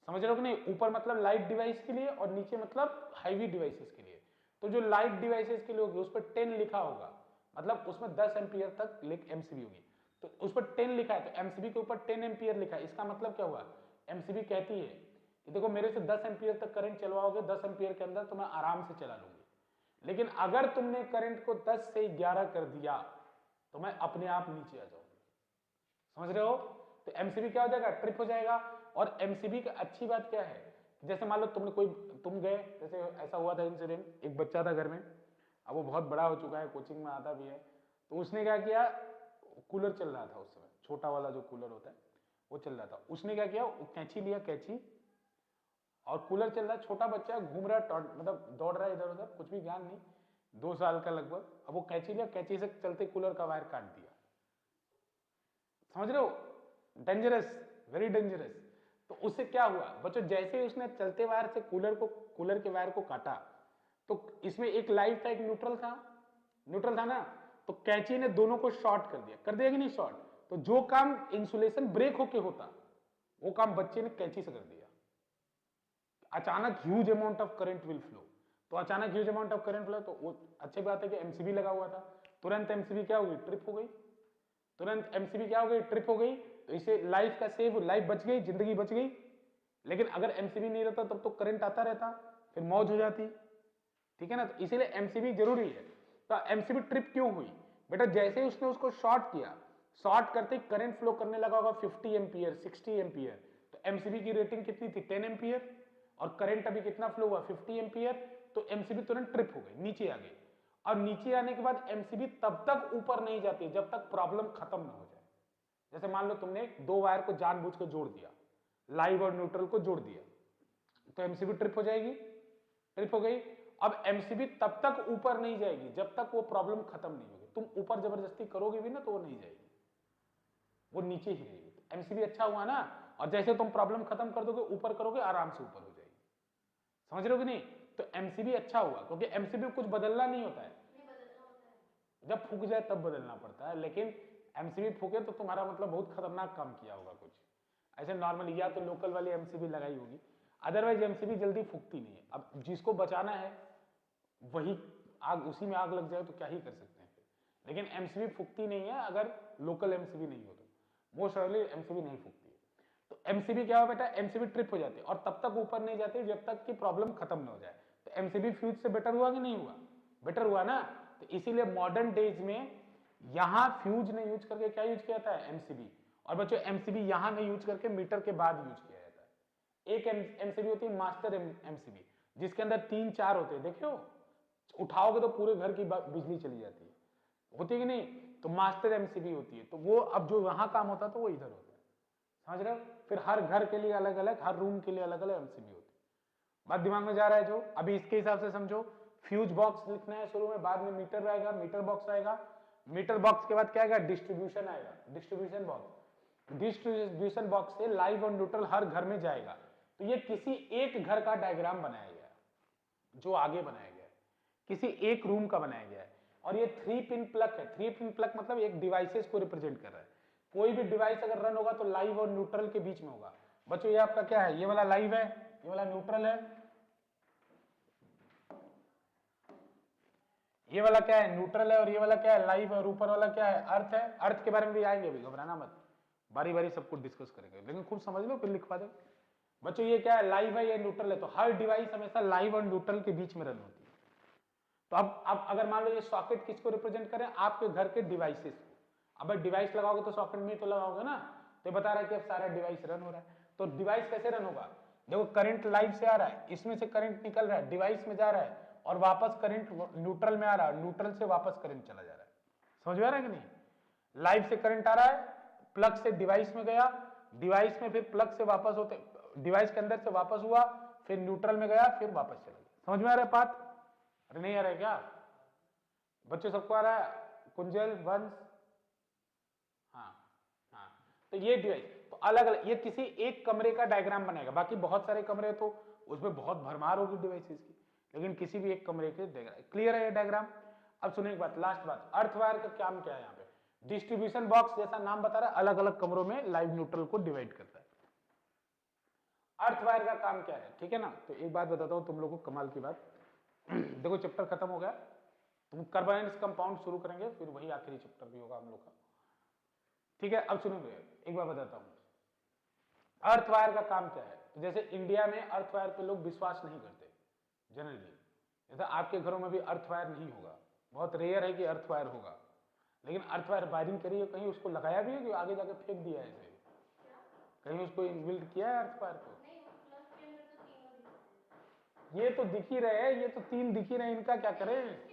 समझ रहे हो कि नहीं, ऊपर मतलब लाइट डिवाइस के लिए और नीचे मतलब हैवी डिवाइसेस के लिए। तो जो लाइट डिवाइसेस के लिए होगी उस पर 10 लिखा होगा, मतलब उसमें 10 एम्पियर तक एमसीबी होगी, तो उस पर 10 लिखा है, तो एमसीबी के ऊपर 10 एम्पियर लिखा है, इसका मतलब क्या हुआ, एमसीबी कहती है कि देखो मेरे से 10 एम्पियर तक करंट चलवाओगे, 10 एम्पियर के अंदर तो मैं आराम से चला लूंगी, लेकिन अगर तुमने करंट को 10 से 11 कर दिया तो मैं अपने आप नीचे आ जाऊंगी, समझ रहे हो। तो एमसीबी क्या हो जाएगा, ट्रिप हो जाएगा। और एमसीबी का अच्छी बात क्या है, जैसे मान लो तुम गए, जैसे ऐसा हुआ था इंसिडेंट, एक बच्चा था घर में, अब वो बहुत बड़ा हो चुका है, कोचिंग में आता भी है, तो उसने क्या किया, कूलर चल रहा था उस समय, छोटा वाला जो कूलर होता है वो चल रहा था, उसने क्या किया, कैंची लिया, कैंची, और कूलर चल रहा है, छोटा बच्चा घूम रहा, मतलब दौड़ रहा है इधर उधर, कुछ भी ज्ञान नहीं, 2 साल का लगभग, अब वो कैंची लिया, कैंची से चलते कूलर का वायर काट दिया, समझ रहे हो, डेंजरस, वेरी डेंजरस। तो उससे क्या हुआ बच्चों, जैसे ही उसने चलते वायर से कूलर के वायर को काटा, तो इसमें एक लाइव था, एक न्यूट्रल था, न्यूट्रल था ना, तो कैंची ने दोनों को शॉर्ट कर दिया कि नहीं शॉर्ट, तो जो काम इंसुलेशन ब्रेक होके होता वो काम बच्चे ने कैंची से कर दिया। अचानक huge amount of current will flow, तो अचानक huge amount of current flow, तो वो अच्छी बात है कि एमसीबी लगा हुआ था, तुरंत एमसीबी क्या होगी, ट्रिप हो गई, तुरंत एमसीबी क्या हो गई, ट्रिप हो गई, तो इसे लाइफ का सेव, लाइफ बच गई, जिंदगी बच गई। लेकिन अगर एमसीबी नहीं रहता तब तो करंट आता रहता, फिर मौत हो जाती, ठीक है ना, तो इसीलिए एमसीबी जरूरी है। तो एमसीबी ट्रिप क्यों हुई बेटा, जैसे ही उसने उसको शॉर्ट किया, शॉर्ट करते ही करंट फ्लो करने लगा होगा 50 एम्पियर, 60 एम्पियर, तो एमसीबी की रेटिंग कितनी थी, 10 एम्पियर, और करंट अभी कितना फ्लो हुआ, 50 एम्पियर, तो एमसीबी तुरंत ट्रिप हो गई, नीचे आ गई। और नीचे आने के बाद एमसीबी तब तक ऊपर नहीं जाती जब तक प्रॉब्लम खत्म ना हो जाए। जैसे मान लो तुमने 2 वायर को जानबूझ कर जोड़ दिया, लाइव और न्यूट्रल को जोड़ दिया, तो एमसीबी ट्रिप हो जाएगी, ट्रिप हो गई। अब एमसीबी तब तक ऊपर नहीं जाएगी जब तक वो प्रॉब्लम खत्म नहीं होगी, तुम ऊपर जबरदस्ती करोगे भी ना तो वो नहीं जाएगी, वो नीचे ही रहेगी। तो एमसीबी अच्छा हुआ ना, और जैसे तुम प्रॉब्लम खत्म कर दोगे, ऊपर करोगे, आराम से ऊपर हो जाएगी, समझ रहे हो कि नहीं। तो एमसीबी अच्छा हुआ, क्योंकि एमसीबी कुछ बदलना नहीं होता है, जब फूक जाए तब बदलना पड़ता है, लेकिन एमसीबी फूके तो तुम्हारा मतलब बहुत खतरनाक काम किया होगा कुछ, ऐसे नॉर्मली या तो लोकल वाली एमसीबी लगाई होगी, अदरवाइज एमसीबी जल्दी फूकती नहीं है। अब जिसको बचाना है वही आग, उसी में आग लग जाए तो क्या ही कर सकते हैं फिर, लेकिन एमसीबी फूकती नहीं है अगर लोकल एमसीबी नहीं हो तो, मोस्ट ऑफली एमसीबी नहीं फूकती है। तो एमसीबी क्या हो बेटा, एमसीबी ट्रिप हो जाती है और तब तक ऊपर नहीं जाती जब तक कि प्रॉब्लम खत्म ना हो जाए। तो एमसीबी फ्यूज से बेटर हुआ कि नहीं हुआ, बेटर हुआ ना। तो इसीलिए मॉडर्न डेज में यहां फ्यूज ने यूज करके क्या यूज किया था, एमसीबी, और बच्चों एमसीबी यहां नहीं यूज करके मीटर के बाद यूज किया जाता है। एक एमसीबी होती है मास्टर एमसीबी, जिसके अंदर 3-4 होते हैं, देखियो उठाओगे तो पूरे घर की बिजली चली जाती है, होती है कि नहीं, तो मास्टर एमसीबी होती है। तो वो अब जो वहां काम होता है तो वो इधर होता है, समझ रहे हो। फिर हर घर के लिए अलग अलग, हर रूम के लिए अलग अलग एमसीबी होती है। बात दिमाग में जा रहा है जो, अभी इसके हिसाब से समझो, फ्यूज बॉक्स लिखना है शुरू में, बाद में मीटर आएगा, मीटर बॉक्स आएगा, मीटर बॉक्स के बाद क्या आएगा, डिस्ट्रीब्यूशन आएगा, डिस्ट्रीब्यूशन बॉक्स, डिस्ट्रीब्यूशन बॉक्स से लाइव और न्यूट्रल हर घर में जाएगा। तो ये किसी एक घर का डायग्राम बनाया गया है, जो आगे बनाया गया है, किसी एक रूम का बनाया गया है। और ये 3 पिन प्लग है, 3 पिन प्लग मतलब एक डिवाइसेस को रिप्रेजेंट कर रहा है। कोई भी डिवाइस अगर रन होगा तो लाइव और न्यूट्रल के बीच में होगा। बच्चों ये आपका क्या है, ये वाला लाइव है, ये वाला न्यूट्रल है, ये वाला क्या है, न्यूट्रल है, और ये वाला क्या है, लाइव है, और ऊपर वाला क्या है, अर्थ है। अर्थ के बारे में भी आएंगे, अभी घबराना मत, बारी बारी सब कुछ डिस्कस करेंगे, लेकिन खूब समझ लो फिर लिखवा दे। बच्चों ये क्या है, लाइव है, ये न्यूट्रल है, तो हर डिवाइस हमेशा लाइव और न्यूट्रल के बीच में रन होती है। तो अब अगर मान लो ये सॉकेट किसको रिप्रेजेंट करें, आपके घर के डिवाइसेस को। अब डिवाइस लगाओगे तो सॉकेट में तो लगाओगे ना, तो ये बता रहा है कि अब सारा डिवाइस रन हो रहा है। तो डिवाइस कैसे रन होगा, देखो करंट लाइव से आ रहा है, इसमें से करंट निकल रहा है, डिवाइस में जा रहा है और वापस करंट न्यूट्रल में आ रहा है, न्यूट्रल से वापस करंट चला जा रहा है। समझ में आ रहा है कि नहीं? लाइव से करंट आ रहा है, प्लग से डिवाइस में गया, डिवाइस में फिर प्लग से वापस होते, डिवाइस के अंदर से वापस हुआ, फिर न्यूट्रल में गया, फिर वापस चला गया। समझ में आ रहा है बात? अरे नहीं आ रहा है क्या बच्चों? सबको आ रहा है? कुंजल, वंश, हाँ हाँ। तो ये डिवाइस तो अलग अलग, ये किसी एक कमरे का डायग्राम बनाएगा, बाकी बहुत सारे कमरे तो उसमें बहुत भरमार होगी डिवाइसेस की, लेकिन किसी भी एक कमरे के डायग्राम। क्लियर है ये डायग्राम? अब सुनिए एक बात, लास्ट बात, अर्थ वायर का काम क्या है यहाँ पे? डिस्ट्रीब्यूशन बॉक्स जैसा नाम बता रहा है, अलग अलग कमरों में लाइव न्यूट्रल को डिवाइड करता है। अर्थ वायर का काम क्या है, ठीक है ना? तो एक बात बताता हूं तुम लोगों को, कमाल की बात। देखो चैप्टर खत्म हो गया, तुम कार्बोनाइल्स कंपाउंड शुरू करेंगे, फिर वही आखिरी चैप्टर भी होगा हम लोग का, ठीक है? अब सुनो एक बार बताता हूं, अर्थ वायर का काम क्या है। तो जैसे इंडिया में अर्थ वायर पे लोग विश्वास नहीं करते जनरली, जैसे आपके घरों में भी अर्थ वायर नहीं होगा, बहुत रेयर है कि अर्थ वायर होगा, लेकिन अर्थ वायर वायरिंग करी है कहीं, उसको लगाया भी है कि आगे जाके फेंक दिया है ऐसे, कहीं उसको इनबिल्ट किया है अर्थ वायर को? ये तो दिख ही रहे हैं, ये तो 3 दिख ही रहे हैं, इनका क्या करें?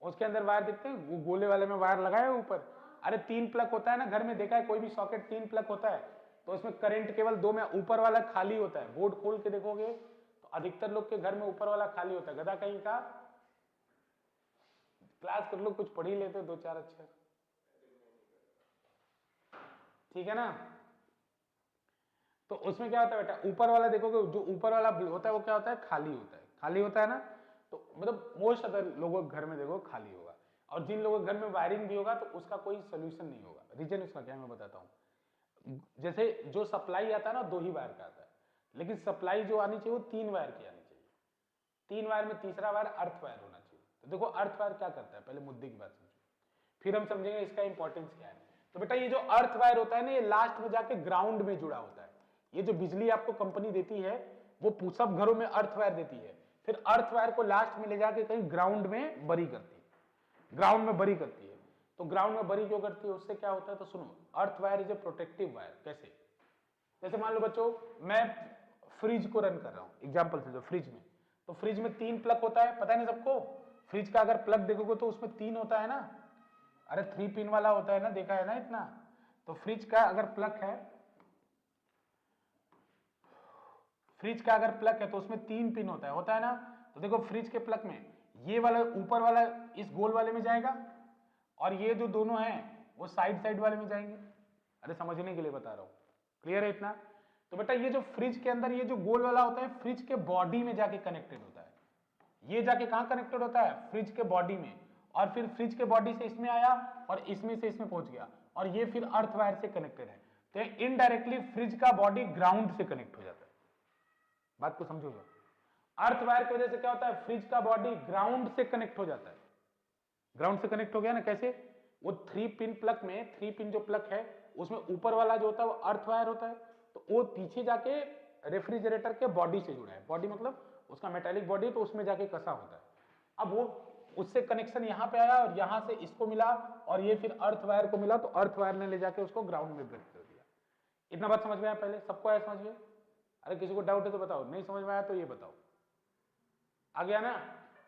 उसके अंदर वायर दिखते हैं, वो गोले वाले में वायर लगाए ऊपर। अरे 3 प्लग होता है ना घर में, देखा है कोई भी सॉकेट 3 प्लग होता है, तो उसमें करंट केवल 2 में, ऊपर वाला खाली होता है। बोर्ड खोल के देखोगे तो अधिकतर लोग के घर में ऊपर वाला खाली होता है, गधा कहीं का। क्लास कर लो, कुछ पढ़ ही लेते 2-4 अक्षर, ठीक है ना? तो उसमें क्या होता है बेटा, ऊपर वाला देखोगे, जो ऊपर वाला होता है वो क्या होता है, खाली होता है, खाली होता है ना? तो मतलब मोस्ट अदर लोगों के घर में देखो खाली होगा, और जिन लोगों के घर में वायरिंग भी होगा तो उसका कोई सोल्यूशन नहीं होगा। रीजन उसका क्या है मैं बताता हूँ। जैसे जो सप्लाई आता है ना 2 ही वायर का आता है, लेकिन सप्लाई जो आनी चाहिए वो 3 वायर की आनी चाहिए। 3 वायर में तीसरा वायर अर्थ वायर होना चाहिए। तो देखो अर्थ वायर क्या करता है, पहले मुद्दे की बात समझो, फिर हम समझेंगे इसका इंपॉर्टेंस क्या है। तो बेटा ये जो अर्थ वायर होता है ना, ये लास्ट में जाके ग्राउंड में जुड़ा होता है। ये जो बिजली आपको कंपनी देती है वो सब घरों में अर्थ वायर देती है, फिर अर्थ वायर को लास्ट में ले जाके कहीं ग्राउंड में बरी करती है, ग्राउंड में बरी करती है। तो ग्राउंड में बरी क्यों करती है, उससे क्या होता है? तो सुनो, earth wire is a protective wire. कैसे? जैसे मान लो बच्चों, मैं फ्रिज को रन कर रहा हूं, एग्जांपल से, जो फ्रिज में, तो फ्रिज में 3 प्लग होता है, पता है ना सबको? फ्रिज का अगर प्लग देखोगे तो उसमें 3 होता है ना, अरे 3 पिन वाला होता है ना, देखा है ना इतना? तो फ्रिज का अगर प्लग है, फ्रिज का अगर प्लग है तो उसमें 3 पिन होता है ना? तो देखो फ्रिज के प्लग में ये वाला ऊपर वाला इस गोल वाले में जाएगा, और ये जो दोनों हैं वो साइड साइड वाले में जाएंगे। अरे समझने के लिए बता रहा हूं, क्लियर है इतना? तो बेटा ये जो फ्रिज के अंदर ये जो गोल वाला होता है, फ्रिज के बॉडी में जाके कनेक्टेड होता है। ये जाके कहां कनेक्टेड होता है? फ्रिज के बॉडी में, और फिर फ्रिज के बॉडी से इसमें आया और इसमें से इसमें पहुंच गया, और ये फिर अर्थ वायर से कनेक्टेड है। तो इनडायरेक्टली फ्रिज का बॉडी ग्राउंड से कनेक्ट हो जाता है। बात को समझोगे? अर्थ वायर की वजह से क्या होता है, फ्रिज का बॉडी ग्राउंड से कनेक्ट हो जाता है। ग्राउंड से कनेक्ट हो गया ना? कैसे? वो 3 पिन प्लग में, 3 पिन जो प्लग है उसमें ऊपर वाला जो होता है वो अर्थ वायर होता है, तो वो पीछे जाके रेफ्रिजरेटर के बॉडी से जुड़ा है। बॉडी मतलब उसका मेटेलिक बॉडी, तो उसमें जाके कसा होता है। अब वो उससे कनेक्शन यहाँ पे आया और यहाँ से इसको मिला, और ये फिर अर्थ वायर को मिला, तो अर्थ वायर ने ले जाके उसको ग्राउंड में ब्रेक कर दिया। इतना बात समझ में आया? पहले सबको आया समझ में? अरे किसी को डाउट है तो बताओ, नहीं समझ में आया तो ये बताओ। आ गया ना?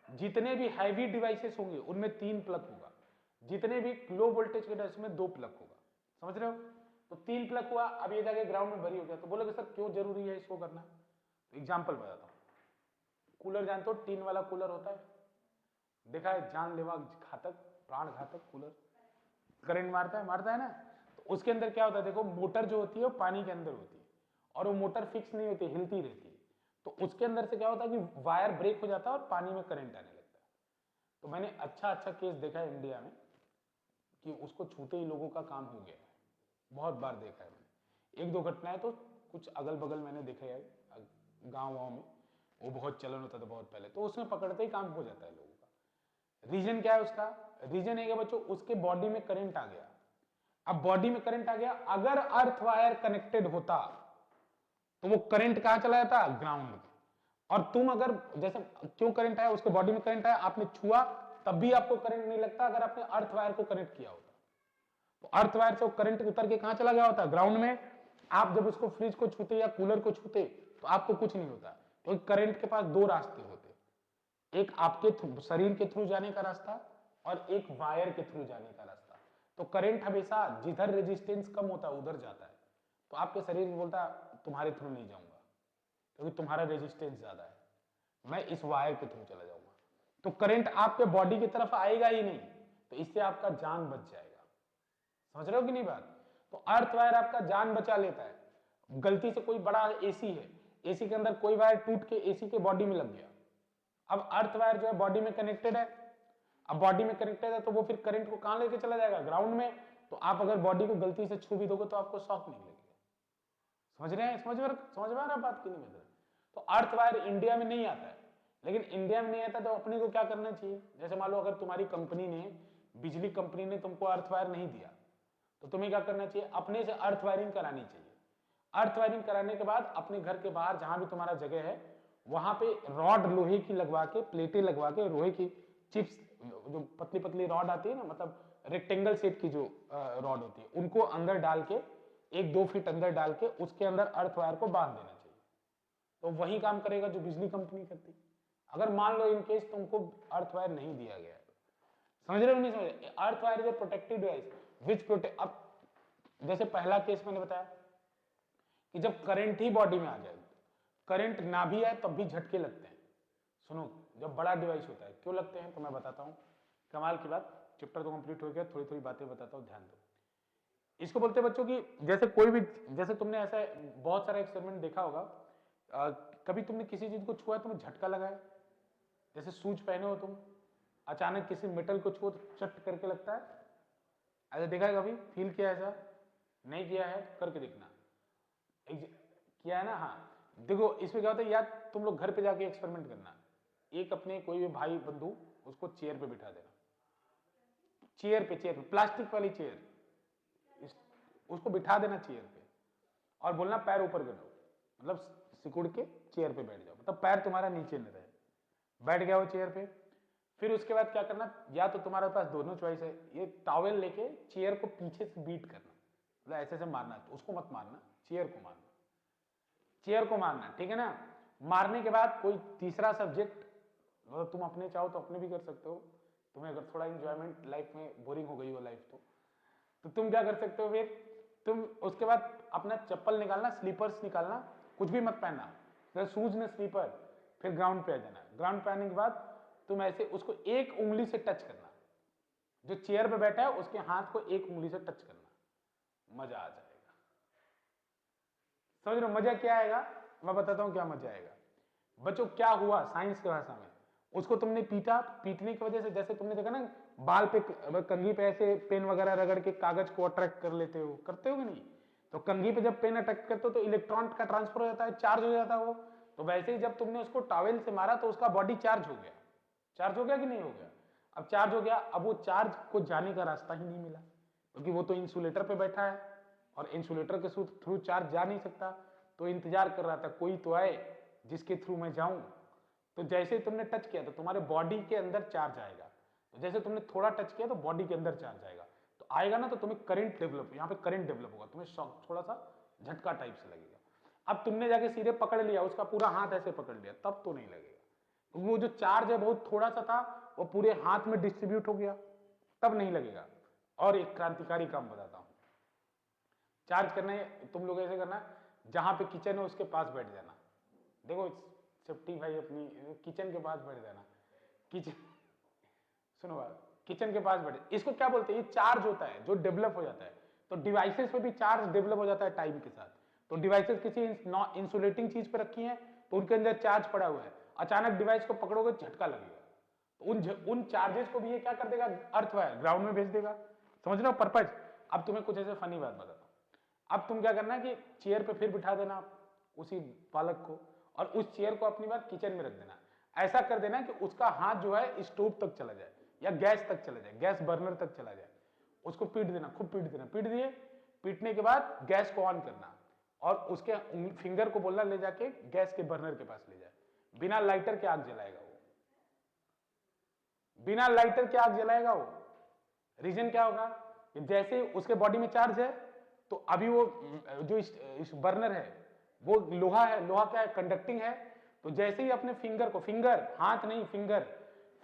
जितने भी हैवी डिवाइसेस होंगे उनमें 3 प्लग होगा, जितने भी लो वोल्टेज के डिवाइस में 2 प्लग होगा। समझ रहे हो? तो 3 प्लग हुआ, अब ये जाके ग्राउंड में भरी हो गया। तो बोलोगे सर क्यों जरूरी है इसको करना? तो एग्जांपल बताता हूं। कूलर जानते हो, टीन वाला कूलर होता है, देखा है? जानलेवा, घातक, प्राण घातक कूलर, करंट मारता है ना? तो उसके अंदर क्या होता है, देखो मोटर जो होती है वो पानी के अंदर होती है, और वो मोटर फिक्स नहीं होती, हिलती रहती है। तो उसके अंदर से क्या होता है कि वायर ब्रेक हो जाता है और पानी में करंट आने लगता है। तो मैंने अच्छा केस देखा है इंडिया में कि उसको छूते ही लोगों का काम हो गया है। बहुत बार देखा है मैंने, 1-2 घटनाएं तो कुछ अगल बगल मैंने देखा है, गाँव में वो बहुत चलन होता था बहुत पहले, तो उसमें पकड़ते ही काम हो जाता है लोगों का। रीजन क्या है उसका? रीजन है कि बच्चों उसके बॉडी में करंट आ गया। अब बॉडी में करंट आ गया, अगर अर्थ वायर कनेक्टेड होता तो वो करंट कहां चला जाता? ग्राउंड में। और तुम अगर, जैसे क्यों करंट आया, उसके बॉडी में करंट आया, आपने छुआ तब भी आपको करंट नहीं लगता अगर आपने अर्थ वायर को कनेक्ट किया होता। तो अर्थ वायर से वो करंट उतर के कहां चला गया होता? ग्राउंड में। आप जब उसको फ्रिज को छूते या कूलर को छूते तो आपको कुछ नहीं होता, क्योंकि करंट के पास दो रास्ते होते, एक आपके शरीर के थ्रू जाने का रास्ता और एक वायर के थ्रू जाने का रास्ता। तो करंट हमेशा जिधर रेजिस्टेंस कम होता है उधर जाता है, तो आपके शरीर बोलता है तुम्हारे थ्रू नहीं जाऊंगा क्योंकि तुम्हारा रेजिस्टेंस ज्यादा है, मैं इस वायर के थ्रू चला जाऊंगा। तो करंट आपके बॉडी की तरफ आएगा ही नहीं, तो इससे आपका जान बच जाएगा। समझ रहे हो कि नहीं बात? तो अर्थ वायर आपका जान बचा लेता है। गलती से कोई बड़ा एसी है, एसी के अंदर कोई वायर टूट के एसी के बॉडी में लग गया, अब अर्थ वायर जो है बॉडी में कनेक्टेड है, अब बॉडी में कनेक्टेड है तो वो फिर करंट को कहां लेके चला जाएगा? ग्राउंड में। तो आप अगर बॉडी को गलती से छू भी दोगे तो आपको शॉक नहीं लगेगा। समझ रहे हैं? समझ में आ रहा बात की नहीं मतलब? तो अर्थ वायर इंडिया में नहीं आता है, लेकिन इंडिया में नहीं आता तो अपने को क्या करना चाहिए? जैसे मान लो अगर तुम्हारी कंपनी ने, बिजली कंपनी ने तुमको अर्थ वायर नहीं दिया, तो तुम्हें क्या करना चाहिए? अपने से अर्थ वायरिंग करानी चाहिए। अर्थ वायरिंग कराने के बाद अपने घर के बाहर जहां भी तुम्हारा जगह है वहां पे रॉड लोहे की लगवा के, प्लेटें लगवा के, लोहे की चिप्स जो पतली पतली रॉड आती है ना, मतलब रेक्टेंगल शेप की जो रॉड होती है, उनको अंदर डाल के 1-2 फीट अंदर डाल के उसके अंदर अर्थ वायर को बांध देना चाहिए। तो वही काम करेगा जो बिजली कंपनी करती। अगर मान लो इन केस तुमको अर्थ वायर नहीं दिया गया है, समझ रहे हो नहीं समझ रहे? Earth wire is a protective device which protect. अब जैसे पहला केस मैंने बताया कि जब करंट ही बॉडी में आ जाए, करंट ना भी आए तब भी झटके लगते हैं। सुनो, जब बड़ा डिवाइस होता है क्यों लगते हैं तो मैं बताता हूं। कमाल की बात, चैप्टर तो कंप्लीट हो गया, थोड़ी थोड़ी बातें बताता हूं, ध्यान दो। इसको बोलते हैं बच्चों की, जैसे कोई भी, जैसे तुमने ऐसा बहुत सारा एक्सपेरिमेंट देखा होगा, कभी तुमने किसी चीज को छुआ तुम्हें झटका लगा है? जैसे शूज पहने हो तुम, अचानक किसी मेटल को छुओ तो चट करके लगता है, ऐसा देखा है कभी? फील किया ऐसा? नहीं किया है? करके देखना। किया है ना? हाँ, देखो इसमें क्या होता है, या तुम लोग घर पे जाके एक्सपेरिमेंट करना, एक अपने कोई भी भाई बंधु उसको चेयर पे बिठा देना, चेयर पे प्लास्टिक वाली चेयर, उसको बिठा देना चेयर पे और बोलना पैर ऊपर कर दो, मतलब सिकुड़ के चेयर पे बैठ जाओ, मतलब पैर तुम्हारा नीचे न रहे। बैठ गया वो चेयर पे, फिर उसके बाद क्या करना, या तो तुम्हारे पास दोनों चॉइस है, ये टॉवेल लेके चेयर को पीछे से बीट करना, मतलब ऐसे से मारना, तो उसको मत मारना, चेयर को मारना, चेयर को मारना, ठीक है ना? मारने के बाद कोई तीसरा सब्जेक्ट, मतलब तुम अपने चाहो तो अपने भी कर सकते हो, तुम्हें अगर थोड़ा इंजॉयमेंट लाइफ में, बोरिंग हो गई हो लाइफ तो तुम क्या कर सकते हो? फिर तुम उसके बाद अपना चप्पल निकालना, स्लीपर्स निकालना, कुछ भी मत पहनना, फिर शूज में स्लीपर, फिर ग्राउंड पे आ जाना। ग्राउंड पे आने के बाद तुम ऐसे उसको एक उंगली से टच करना, जो चेयर पे बैठा है उसके हाथ को एक उंगली से टच करना, मजा आ जाएगा। समझ रहे हो मजा क्या आएगा? मैं बताता हूं क्या मजा आएगा। बच्चों क्या हुआ साइंस की भाषा में, उसको तुमने पीटा, पीटने की वजह से, जैसे तुमने देखा ना बाल पे, कंघी पे ऐसे पेन वगैरह रगड़ के कागज को अट्रैक्ट कर लेते हो, करते हो कि नहीं? तो कंघी पे जब पेन अट्रैक्ट करते हो तो इलेक्ट्रॉन का ट्रांसफर हो जाता है, चार्ज हो जाता है वो। तो वैसे ही जब तुमने उसको टॉवेल से मारा तो उसका बॉडी चार्ज हो गया। चार्ज हो गया कि नहीं हो गया? अब चार्ज हो गया, अब वो चार्ज को जाने का रास्ता ही नहीं मिला, क्योंकि वो तो इंसुलेटर पे बैठा है और इंसुलेटर के थ्रू चार्ज जा नहीं सकता। तो इंतजार कर रहा था कोई तो आए जिसके थ्रू मैं जाऊं। तो जैसे ही तुमने टच किया तो तुम्हारे बॉडी के अंदर चार्ज आएगा, तो जैसे तुमने थोड़ा टच किया तो बॉडी के अंदर चार्ज आएगा, तो आएगा ना, तो तुम्हें करंट डेवलप, यहाँ पे करंट डेवलप होगा, तुम्हें शॉक, थोड़ा सा झटका टाइप से लगेगा। अब तुमने जाके सीधे पकड़ लिया, उसका पूरा हाथ ऐसे पकड़ लिया, तब तो नहीं लगेगा, क्योंकि वो जो चार्ज है बहुत थोड़ा सा था, वो पूरे हाथ में डिस्ट्रीब्यूट हो गया, तब नहीं लगेगा। और एक क्रांतिकारी काम बताता हूं, चार्ज करना है तुम लोग ऐसे करना, जहां पे किचन है उसके पास बैठ जाना, देखो सेफ्टी भाई, अपनी किचन के पास बैठ जाना, किचन, सुनो बात, किचन के पास बैठे, इसको क्या बोलते हैं? ये चार्ज होता है जो डेवलप हो जाता है। तो डिवाइसेस पे भी चार्ज डेवलप हो जाता है टाइम के साथ। तो डिवाइसेस किसी इंसुलेटिंग चीज पे रखी हैं तो उनके अंदर चार्ज पड़ा हुआ है, अचानक डिवाइस को पकड़ोगे झटका लगेगा, तो उन चार्जेस को भी ये क्या कर देगा? अर्थ वायर ग्राउंड में भेज देगा। समझ रहे हो पर्पज? अब तुम्हें कुछ ऐसे फनी बात बताता हूं। अब तुम क्या करना कि चेयर पे फिर बिठा देना उसी बालक को, और उस चेयर को अपनी बात किचन में रख देना। ऐसा कर देना कि उसका हाथ जो है स्टोव तक चला जाए या गैस तक चला जाए, गैस बर्नर तक चला जाए। उसको पीट देना, खूब पीट देना, पीट दिए, पीटने के बाद गैस को ऑन करना और उसके फिंगर को बोलना ले जाके गैस के बर्नर के पास ले जाए। बिना लाइटर के आग जलाएगा वो, बिना लाइटर के आग जलाएगा वो। रीजन क्या होगा कि जैसे उसके बॉडी में चार्ज है, तो अभी वो जो इस बर्नर है वो लोहा है, लोहा क्या है, कंडक्टिंग है। तो जैसे ही अपने फिंगर को, फिंगर हाथ नहीं,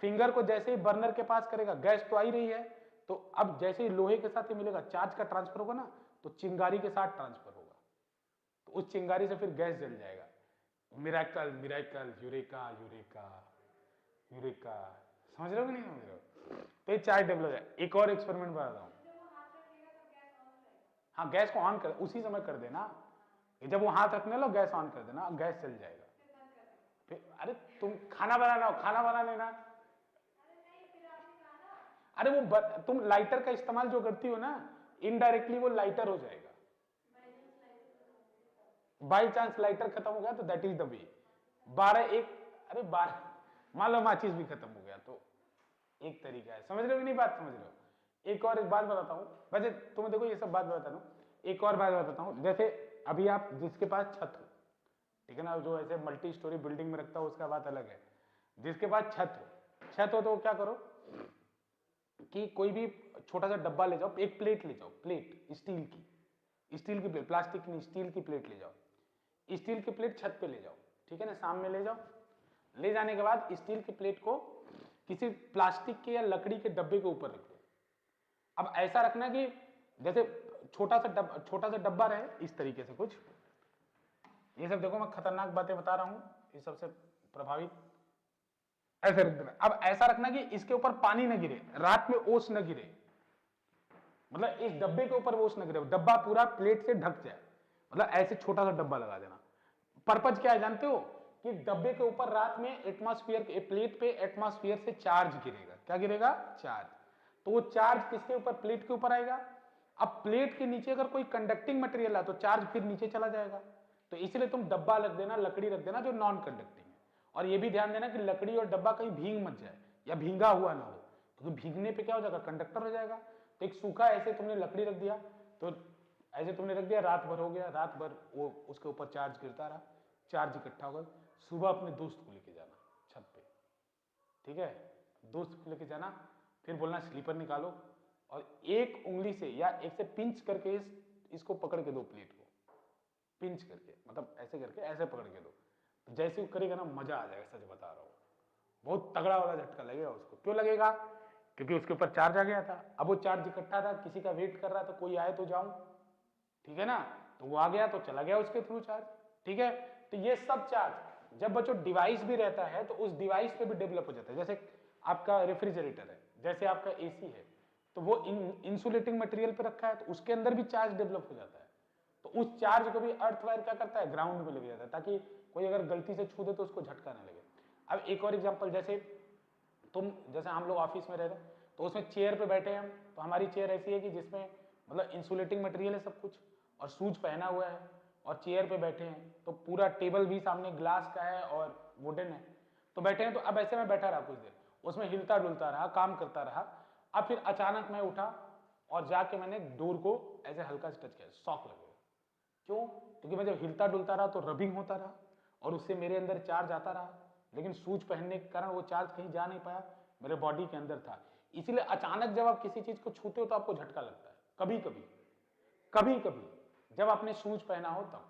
फिंगर को जैसे ही बर्नर के पास करेगा, गैस तो आ ही रही है, तो अब जैसे ही लोहे के साथ ही मिलेगा, चार्ज का ट्रांसफर होगा ना, तो चिंगारी के साथ ट्रांसफर होगा, तो उस चिंगारी से फिर गैस जल जाएगा। Miracle, miracle, eureka, eureka, eureka. समझ रहे हो कि नहीं समझ रहे हो? तो ये चार्ज डेवलप है। एक और एक्सपेरिमेंट बताता हूँ। हाँ, गैस को ऑन कर, उसी समय कर देना, जब वो हाथ रखने लो गैस ऑन कर देना, गैस चल जाएगा। फिर अरे तुम खाना बनाना हो, खाना बना लेना। अरे वो तुम लाइटर का इस्तेमाल जो करती हो ना, इनडायरेक्टली वो लाइटर हो जाएगा। बाई चांस लाइटर खत्म हो गया तो दैट इज द वे। 12 मान लो माचिस भी खत्म हो गया तो एक तरीका है। समझ रहे हो कि नहीं बात? समझ रहे हो? एक और एक बात बताता हूँ, वैसे तुम्हें देखो ये सब बात बताता हूँ, एक और बात बताता हूँ। जैसे अभी आप जिसके पास छत हो, ठीक है ना, जो ऐसे मल्टी स्टोरी बिल्डिंग में रखता हो उसका बात अलग है। जिसके पास छत हो तो क्या करो कि कोई भी छोटा सा डब्बा ले जाओ, एक प्लेट ले जाओ, प्लेट स्टील की प्लेट, प्लास्टिक की नहीं, स्टील की प्लेट ले जाओ। स्टील की प्लेट छत पे ले जाओ, ठीक है ना, सामने ले जाओ। ले जाने के बाद स्टील की प्लेट को किसी प्लास्टिक के या लकड़ी के डब्बे के ऊपर रख दो। अब ऐसा रखना कि जैसे छोटा सा डब्बा रहे, इस तरीके से कुछ। ये सब देखो मैं खतरनाक बातें बता रहा हूं, ये सबसे प्रभावित ऐसे रख देना। अब ऐसा रखना कि इसके ऊपर पानी न गिरे, रात में ओस न गिरे, मतलब इस डब्बे के ऊपर ओस न गिरे, डब्बा पूरा प्लेट से ढक जाए, मतलब ऐसे छोटा सा डब्बा लगा देना। पर्पज क्या है जानते हो? कि डब्बे के ऊपर रात में एटमॉस्फेयर, प्लेट पे एटमॉस्फेयर से चार्ज गिरेगा। क्या गिरेगा? चार्ज। तो वो चार्ज किसके ऊपर? प्लेट के ऊपर आएगा। अब प्लेट के नीचे अगर कोई कंडक्टिंग मटेरियल है तो चार्ज फिर नीचे चला जाएगा। तो इसलिए तुम डब्बा रख देना, लकड़ी रख देना जो नॉन कंडक्टिंग है। और ये भी ध्यान देना कि लकड़ी और डब्बा कहीं भींग मत जाए या भींगा हुआ ना हो, क्योंकि भीगने पे क्या हो जाएगा? कंडक्टर हो जाएगा। तो एक सूखा ऐसे तुमने लकड़ी रख दिया, तो ऐसे तुमने रख दिया, रात भर हो गया, रात भर वो उसके ऊपर चार्ज गिरता रहा, चार्ज इकट्ठा होगा। सुबह अपने दोस्त को लेके जाना छत पे, ठीक है, दोस्त को लेके जाना, फिर बोलना स्लीपर निकालो और एक उंगली से या एक से पिंच करके इसको पकड़ के दो, प्लेट को पिंच करके, मतलब ऐसे करके ऐसे पकड़ के दो। तो जैसे वो करेगा ना, मजा आ जाएगा, सच बता रहा हूँ, बहुत तगड़ा वाला झटका लगेगा उसको। क्यों लगेगा? क्योंकि उसके ऊपर चार्ज आ गया था। अब वो चार्ज इकट्ठा था, किसी का वेट कर रहा था, कोई आए तो जाऊं, ठीक है ना, तो वो आ गया तो चला गया उसके थ्रू चार्ज, ठीक है। तो ये सब चार्ज जब बच्चों डिवाइस भी रहता है तो उस डिवाइस पे भी डेवलप हो जाता है। जैसे आपका रेफ्रिजरेटर है, जैसे आपका एसी है, तो वो इंसुलेटिंग मटेरियल पे रखा है तो उसके अंदर भी चार्ज डेवलप हो जाता है। तो उस चार्ज को भी अर्थवायर क्या करता है? ग्राउंड में लेके जाता है, ताकि कोई अगर गलती से छू दे तो उसको झटका ना लगे। अब एक और एग्जांपल, जैसे हम लोग ऑफिस में रहते हैं तो उसमें चेयर पे बैठे हैं हम, तो हमारी चेयर ऐसी है कि जिसमें मतलब इंसुलेटिंग मटेरियल है सब कुछ, और शूज पहना हुआ है, और चेयर पे बैठे हैं, तो पूरा टेबल भी सामने ग्लास का है और वुडन है, तो बैठे हैं। तो अब ऐसे में बैठा रहा कुछ देर, उसमें हिलता डुलता रहा, काम करता रहा। अब फिर अचानक मैं उठा और जाके मैंने डोर को ऐसे हल्का से टच किया, शॉक लगे। क्यों? क्योंकि मैं जब हिलता डुलता रहा तो रबिंग होता रहा और उससे मेरे अंदर चार्ज आता रहा, लेकिन शूज पहनने के कारण वो चार्ज कहीं जा नहीं पाया, मेरे बॉडी के अंदर था। इसीलिए अचानक जब आप किसी चीज को छूते हो तो आपको झटका लगता है, कभी कभी जब आपने शूज पहना हो तब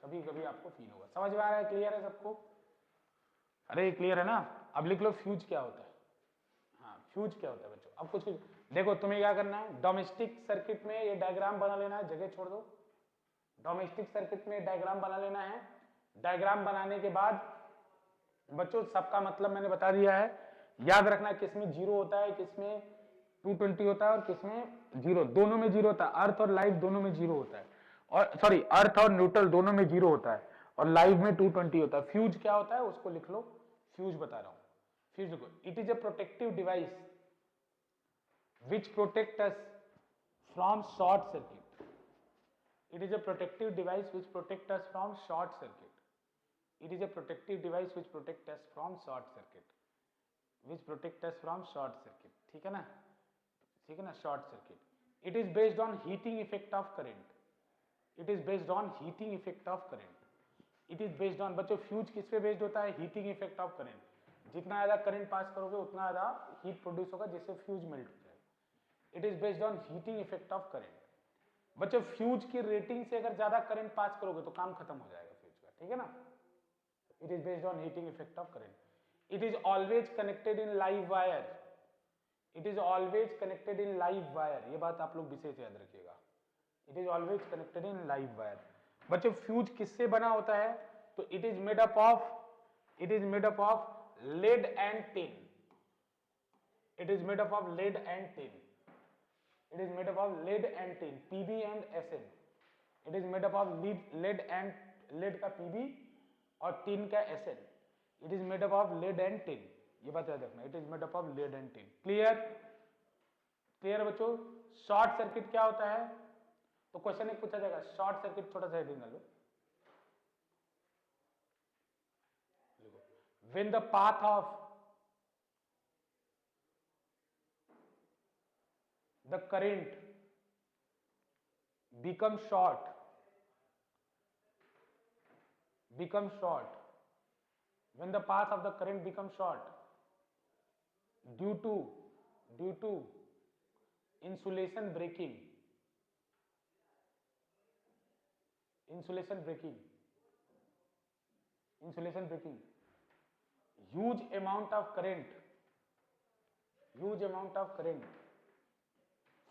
कभी कभी आपको फील होगा। समझ में आ रहा है? क्लियर है सबको? अरे क्लियर है ना? अब लिख लो फ्यूज क्या होता है। हाँ, फ्यूज क्या होता है बच्चों? अब कुछ देखो, तुम्हें क्या करना है, डोमेस्टिक सर्किट में ये डायग्राम बना लेना है, जगह छोड़ दो। डोमेस्टिक सर्किट में डायग्राम बना लेना है। डायग्राम बनाने के बाद बच्चों सबका मतलब मैंने बता दिया है। याद रखना किसमें 0 होता है, किसमें 220 होता है और किसमें 0, दोनों में 0 होता है। अर्थ और लाइव दोनों में 0 होता है, और सॉरी अर्थ और न्यूट्रल दोनों में 0 होता है, और लाइव में 220 होता है। फ्यूज क्या होता है उसको लिख लो, फ्यूज बता रहा हूं। फ्यूज देखो, it is a protective device which protect us from short circuit. It is a protective device which protect us from short circuit. It is a protective device which protect us from short circuit. Which protect us from short circuit. ठीक है ना? ठीक है ना? Short circuit. It is based on heating effect of current. It is based on heating effect of current. It is based on, बच्चों fuse किस पे based होता है? Heating effect of current. जितना ज्यादा करंट पास करोगे उतना ज्यादा हीट प्रोड्यूस होगा जिससे फ्यूज मेल्ट हो जाएगा। It is based on heating effect of current. बच्चों फ्यूज की रेटिंग से अगर ज्यादा करंट पास करोगे तो काम खत्म हो जाएगा फ्यूज का, ठीक है ना। It is based on heating effect of current. It is always connected in live wire. It is always connected in live wire, ये बात आप लोग विशेष याद रखिएगा। It is always connected in live wire. बच्चों फ्यूज किससे बना होता है, तो it is made up of lead and tin. It is made up of lead and tin. It is made up of lead and tin, Pb and Sn. It is made up of lead का Pb और tin का Sn. It is made up of lead and tin. ये बात याद रखना, it is made up of lead and tin. Clear? Clear बच्चों? Short circuit क्या होता है, तो क्वेश्चन एक पूछा जाएगा, शॉर्ट सर्किट थोड़ा सा हेडिंग कर लो। When the path of the current becomes short when the path of the current becomes short due to insulation breaking huge amount of current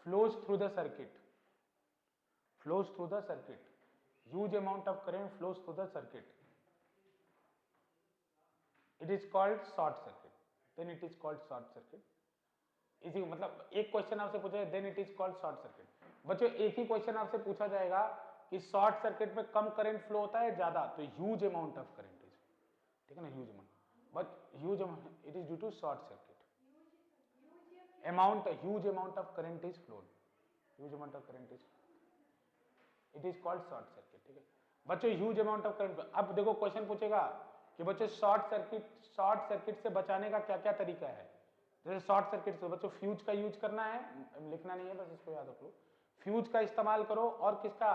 flows through the circuit. Huge amount of current flows through the circuit. It is called short circuit. Then it is called short circuit. इसी मतलब एक question आपसे पूछा है, then it is called short circuit. बच्चों एक ही question आपसे पूछा जाएगा कि शॉर्ट सर्किट में कम करंट फ्लो होता है ज्यादा, तो huge amount of current is, ठीक है ना, huge amount, but huge amount it is due to short circuit. Huge amount of current is flowed, it is called short circuit, ठीक है बच्चों। ह्यूज अमाउंट ऑफ करंट, अब देखो question पूछेगा कि बच्चों शॉर्ट सर्किट से बचाने का क्या क्या तरीका है। जैसे शॉर्ट सर्किट से बच्चों फ्यूज का यूज करना है, लिखना नहीं है बस इसको याद रख लो, फ्यूज का इस्तेमाल करो और किसका,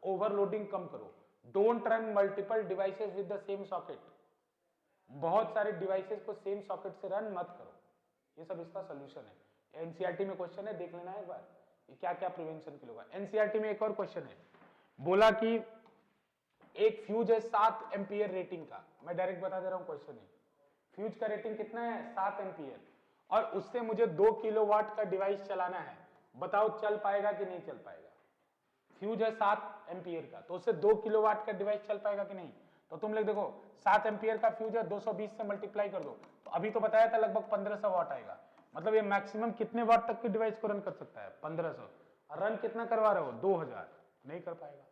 ओवरलोडिंग कम करो। Don't run multiple devices with the same socket, बहुत सारे डिवाइसेस को सेम सॉकेट से रन मत करो, ये सब इसका सोल्यूशन है। एनसीईआरटी में क्वेश्चन है, देख लेना एक बार क्या क्या प्रिवेंशन के लिए। एनसीईआरटी में एक और क्वेश्चन है, बोला कि एक फ्यूज है 7 एम्पियर रेटिंग का, मैं डायरेक्ट बता दे रहा हूं क्वेश्चन है, फ्यूज का रेटिंग कितना है 7 एम्पियर, और उससे मुझे 2 किलोवाट का डिवाइस चलाना है, बताओ चल पाएगा कि नहीं चल पाएगा। फ्यूज है 7 एम्पियर का, तो उससे 2 किलोवाट का डिवाइस चल पाएगा कि नहीं, तो तुम लोग देखो 7 एम्पियर का फ्यूज है, 220 से मल्टीप्लाई कर दो, तो अभी तो बताया था लगभग 1500 वाट आएगा, मतलब ये मैक्सिमम कितने वाट तक की डिवाइस को रन कर सकता है 1500, रन कितना करवा रहे हो 2000, नहीं कर पाएगा,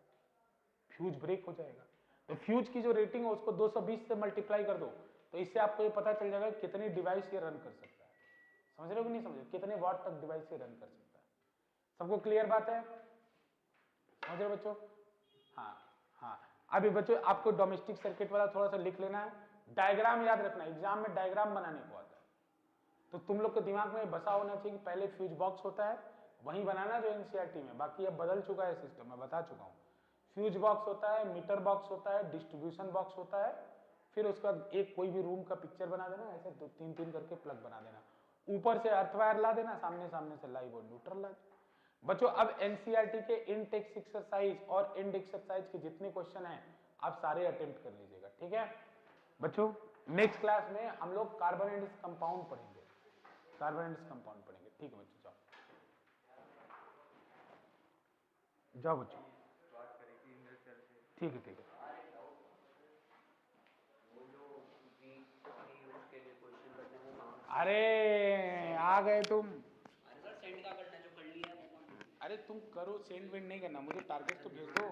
फ्यूज ब्रेक हो जाएगा। तो फ्यूज की जो रेटिंग है उसको 220 से मल्टीप्लाई कर दो, तो इससे आपको ये पता चल जाएगा कितनी डिवाइस ये रन कर सकता है। समझ रहे हो कि नहीं समझ रहे, कितने वाट तक डिवाइस ये रन कर सकता है। सबको क्लियर बात है, समझ रहे बच्चों। हाँ अभी बच्चों आपको डोमेस्टिक सर्किट वाला थोड़ा सा लिख लेना है, डायग्राम याद रखना, एग्जाम में डायग्राम बनाने को आता है, तो तुम लोग के दिमाग में बसा होना चाहिए कि पहले फ्यूज बॉक्स होता है वही बनाना जो एनसीईआरटी में, बाकी अब बदल चुका है सिस्टम, मैं बता चुका हूँ। फ्यूज बॉक्स होता है, मीटर बॉक्स होता है, डिस्ट्रीब्यूशन बॉक्स होता है, फिर उसके बाद एक कोई भी रूम का पिक्चर बना देना, ऐसे 2-3 करके प्लग बना देना, ऊपर से अर्थ वायर ला देना, सामने से लाइव और न्यूट्रल ला देना। बच्चों अब एनसीईआरटी के इन टेक्स्ट एक्सरसाइज और इंड एक्सरसाइज के जितने क्वेश्चन हैं आप सारे अटेम्प्ट कर लीजिएगा, ठीक है बच्चों। नेक्स्ट क्लास में हम लोग कार्बन एंड कंपाउंड पढ़ेंगे, ठीक है बच्चों, जाओ बच्चों, ठीक है। अरे आ गए तुम, अरे सर सेंड का करना है जो कर लिया है। अरे तुम करो, सेंड वेंड नहीं करना, मुझे टारगेट तो भेज दो।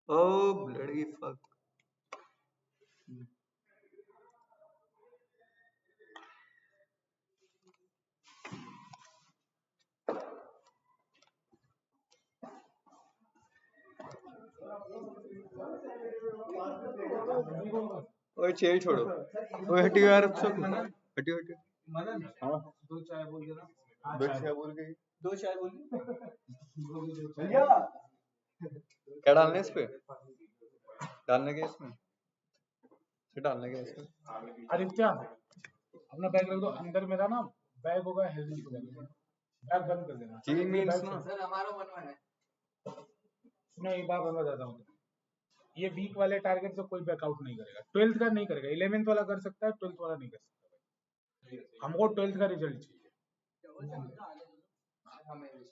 Oh bloody fuck. ओए चेयर छोड़ो। ओए हटियो यार अब सब। हटियो हटियो। हाँ दो चाय बोल देना। दो चाय बोल गई। दो चाय बोल क्या डालना है इस पे? डालने के इसमें? क्या डालने के इसमें? आदित्य अपना बैग रख दो अंदर। मेरा ना बैग होगा हेल्दी बैग बंद कर देना। जी मीन्स ना। सर हमारा मन है। मैं एक बार बंद जाता हूँ। ये वीक वाले टारगेट से कोई बैकआउट नहीं करेगा। 12th का नहीं करेगा। 11th वाला कर सकता है, 12th वाला नहीं कर सकता। हमको 12th का रिजल्ट चाहिए।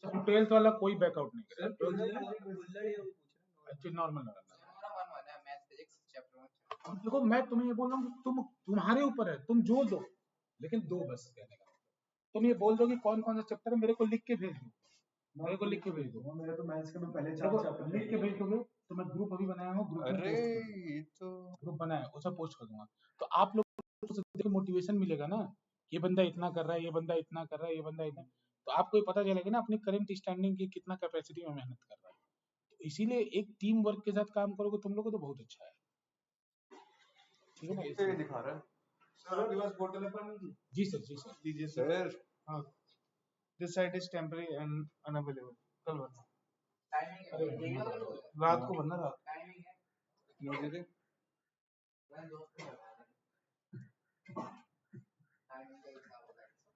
तो 12th वाला कोई बैकआउट नहीं करेगा। अच्छा नॉर्मल देखो, मैं तुम्हें ये बोल रहा हूँ कि तुम्हारे ऊपर है, तुम जो दो, लेकिन दो बस कहने का। तुम ये बोल दो कि कौन कौन सा चैप्टर है, मेरे को लिख के भेज दो। मेरे को लिख के भेज दो। मेरे तो मैथ्स के में पहले 4 चैप्टर लिख के भेज दोगे तो मैं ग्रुप अभी बनाया हूँ। ग्रुप अरे ये तो ग्रुप बनाया, उसे पोस्ट कर दूंगा। तो आप लोग को मोटिवेशन मिलेगा ना, ये बंदा इतना कर रहा है, ये बंदा इतना कर रहा है, ये बंदा इतना। तो आपको ये पता चलेगा ना अपनी करंट स्टैंडिंग की कितना कैपेसिटी में मेहनत कर रहा है। तो इसीलिए एक टीम वर्क के साथ काम करोगे तुम लोग को तो बहुत अच्छा है। ठीक है ना? ये दिखा रहा है। सर आपके पास बोतल है पानी की? जी सर, जी सर। दीजिए सर। सर हाँ, this side is temporary and unavailable. कल भरना, रात को भरना। रात मुझे दे।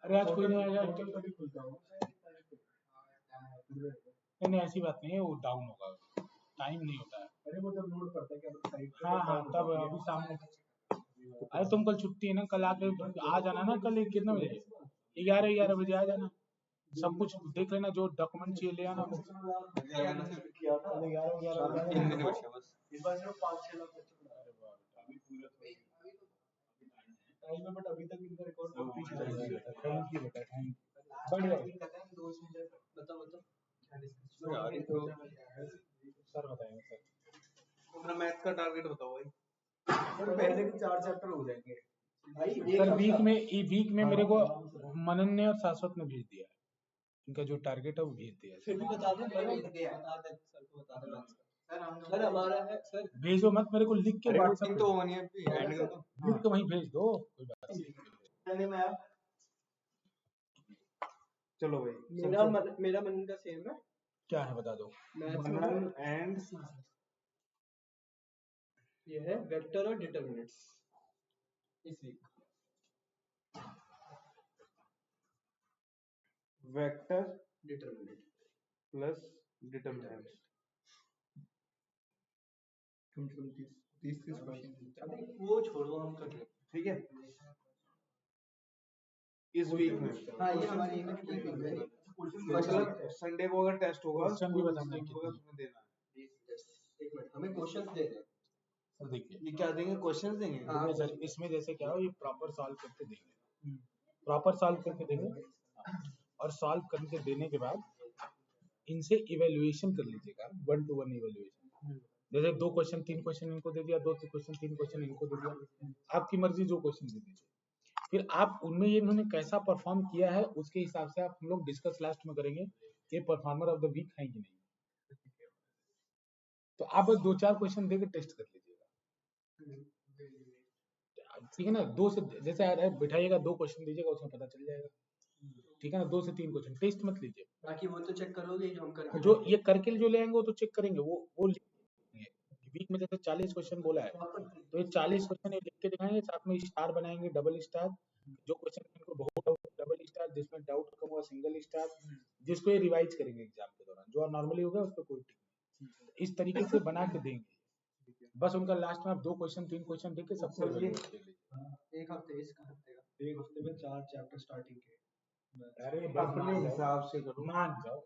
अरे आज कोई नहीं आएगा, इंटर तभी खुलता होगा। नहीं ऐसी बात नहीं है, वो डाउन होगा, टाइम नहीं होता है। अरे वो जब लोड पड़ता है क्या साइड। हाँ हाँ, तब अभी सामने। अरे तुम कल छुट्टी है ना, कल आके आ जाना ना। कल कितने बजे? 11 बजे आ जाना। सब कुछ देख लेना, जो डॉक्यूमेंट चाहिए ले आना। 3 दिन बचे बस। इस बार सिर्फ 5-6 लाख बच्चे पढ़ा रहे हैं। अभी पूरा टाइम है, बट अभी तक इनका रिकॉर्ड बहुत पीछे चल रहा है। थैंक यू बेटा, थैंक यू। बढ़िया। तो यार ये तो सर बताएंगे सर। अपना मैथ का टारगेट बताओ भाई। सर पहले के 4 चैप्टर हो जाएंगे भाई। सर वीक में मेरे को मनन ने और शाश्वत ने भेज दिया है। इनका जो टारगेट है वो भेज दिया है। फिर भी बता दो, बता दे सर को, बता दो सर हमारा है सर। भेजो मत, मेरे को लिख के अरे व्हाट्सएप वोटिंग पे तो होनी है अभी एंड कर दो। लिख के वहीं भेज दो, कोई बात नहीं। चलो भाई, मेरा मन का सेम है। क्या है बता दो। मनन एंड ये है वेक्टर और डिटरमिनेंट्स इस week. Vector determinant plus determinant. कम से कम 30 क्वेश्चन। वो छोड़ो, हम कर लेंगे। ठीक है, इस वीक में। हाँ ये हमारी एक वीक है। मतलब संडे को अगर टेस्ट होगा क्वेश्चन भी बताना है होगा कितने। तुम्हें देना है। एक मिनट, हमें क्वेश्चंस दे दें। सर देखिए, ये क्या देंगे? क्वेश्चंस देंगे। देखिए सर, इसमें जैसे क्या हो, ये प्रॉपर सॉल्व करके देंगे। प्रॉपर सॉल्व करके देंगे, और सॉल्व करके देने के बाद इनसे इवेल्युएशन कर लीजिएगा, 1 to 1 इवेल्युएशन। जैसे 2 क्वेश्चन 3 क्वेश्चन इनको दे दिया, 2 क्वेश्चन 3 क्वेश्चन इनको दे दिया, आपकी मर्जी जो क्वेश्चन दे दीजिए। फिर आप उनमें ये इन्होंने कैसा परफॉर्म किया है उसके हिसाब से आप हम लोग डिस्कस लास्ट में करेंगे कि परफॉर्मर ऑफ द वीक है कि नहीं। तो आप बस 2-4 क्वेश्चन देके टेस्ट कर लीजिएगा, ठीक है ना। 2 से जैसे बिठाइएगा, 2 क्वेश्चन दीजिएगा, उसमें पता चल जाएगा, ठीक है ना। 2 से 3 क्वेश्चन टेस्ट मत लीजिए। बाकी वो तो चेक करोगे जो हम करके जो ये करके जो ले आएंगे वो तो चेक करेंगे, वो वीक में जैसे 40 क्वेश्चन बोला है, तो ये 40 क्वेश्चन ये लिख के दिखाएंगे, साथ में स्टार बनाएंगे, डबल स्टार। जो क्वेश्चन इनको बहुत डाउट, डबल स्टार, जिसमें डाउट कम हुआ सिंगल स्टार, जिसको ये रिवाइज करेंगे एग्जाम के दौरान। जो नॉर्मली होगा उस पर कोई टिक नहीं। इस तरीके से बना के देंगे। बस उनका लास्ट में आप 2 क्वेश्चन 3 क्वेश्चन देके सबसे एक हफ्ते एक हफ्ते में 4 चैप्टर स्टार्टिंग के। अरे अपने हिसाब से करो। मान जाओ।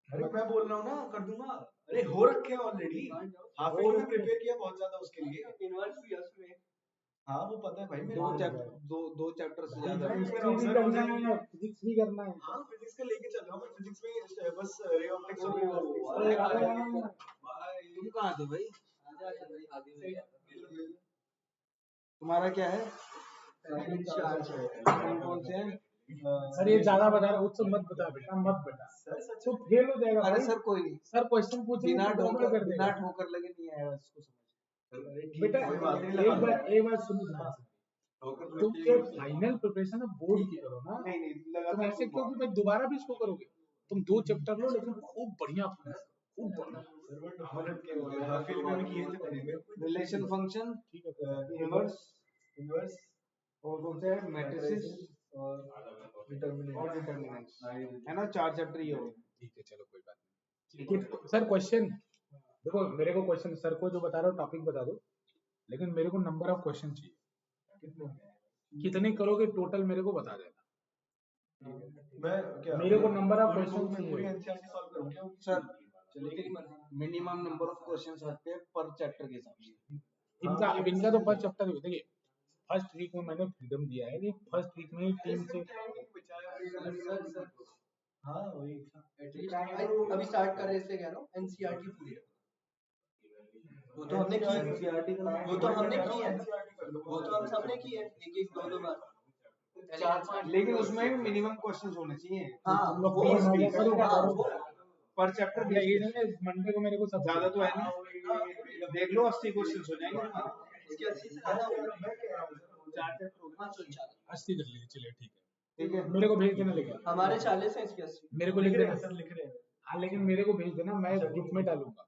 अरे मैं बोल रहा हूँ ना, कर दूंगा। अरे हो रखे हैं ऑलरेडी। हाफ एन में प्रिपेयर किया बहुत ज्यादा उसके लिए। इनवर्स भी है उसमें। हाँ वो पता है भाई मेरे दो को। चैप्टर दो चैप्टर से ज्यादा फिजिक्स भी करना है। हाँ फिजिक्स का लेके चल रहा हूँ मैं। फिजिक्स में बस रे ऑप्टिक्स और तुम कहाँ थे भाई? तुम्हारा क्या है? कौन कौन से हैं? सर ये ज्यादा बता रहा, उससे मत बता बेटा, मत बता। तो फेल हो जाएगा अरे भाई। सर कोई नहीं, सर क्वेश्चन पूछेंगे बिना तो गड़बड़ कर बिना देगा ठोकर लगे नहीं आया उसको समझ। बेटा। एक बार सुनो ध्यान से। तुम ये फाइनल प्रिपरेशन है बोर्ड की करो ना। नहीं नहीं तुम लगा ऐसे क्यों कि भाई दोबारा भी इसको करोगे? तुम 2 चैप्टर लो लेकिन खूब बढ़िया पढ़ो, खूब बढ़िया। रिलेशन फंक्शन, ठीक है इनवर्स और कौन सा है? मैट्रिसेस और डिटरमिनेंट्स है ना, 4 चैप्टर ये हो गए। ठीक है, चलो कोई बात नहीं। ठीक है सर, क्वेश्चन देखो, मेरे को क्वेश्चन सर को जो बता रहा हूँ टॉपिक बता दो, लेकिन मेरे को नंबर ऑफ क्वेश्चन चाहिए। कितने करोगे टोटल मेरे को बता देना। मैं क्या मेरे को नंबर ऑफ क्वेश्चन पूरी चाहिए एनसीईआरटी सॉल्व करूंगा सर। चलेगी मिनिमम नंबर ऑफ क्वेश्चंस रखते हैं पर चैप्टर के हिसाब से। इनका। अब इनका तो फर्स्ट चैप्टर देखिए, फर्स्ट वीक में मैंने फ्रीडम दिया है कि फर्स्ट वीक में ही टीम से हाँ वही अभी स्टार्ट कर रहे हैं, इसलिए कह रहा हूँ एनसीईआरटी पूरी। वो तो हमने की है, वो तो हमने की है, वो तो हम सबने की है, एक एक दो दो बार। लेकिन उसमें मिनिमम क्वेश्चंस होने चाहिए। हाँ तुम लोग वो तीन महीने करो, पर चैप्टर भैया ये नहीं मंडे को मेरे को सब ज्यादा तो है नहीं, देख लो 80 क्वेश्चंस हो जाएंगे। इसके 80 से ज्यादा होगा। 4 चैप्टर हो गए। 80 कर लीजिए, चलिए ठीक है। ठीक है, मेरे को भेज देना लेकिन, हमारे 40 है, इसके 80। मेरे को लिख देना सर, लिख रहे हैं। हाँ लेकिन मेरे को भेज देना, मैं ग्रुप में डालूंगा।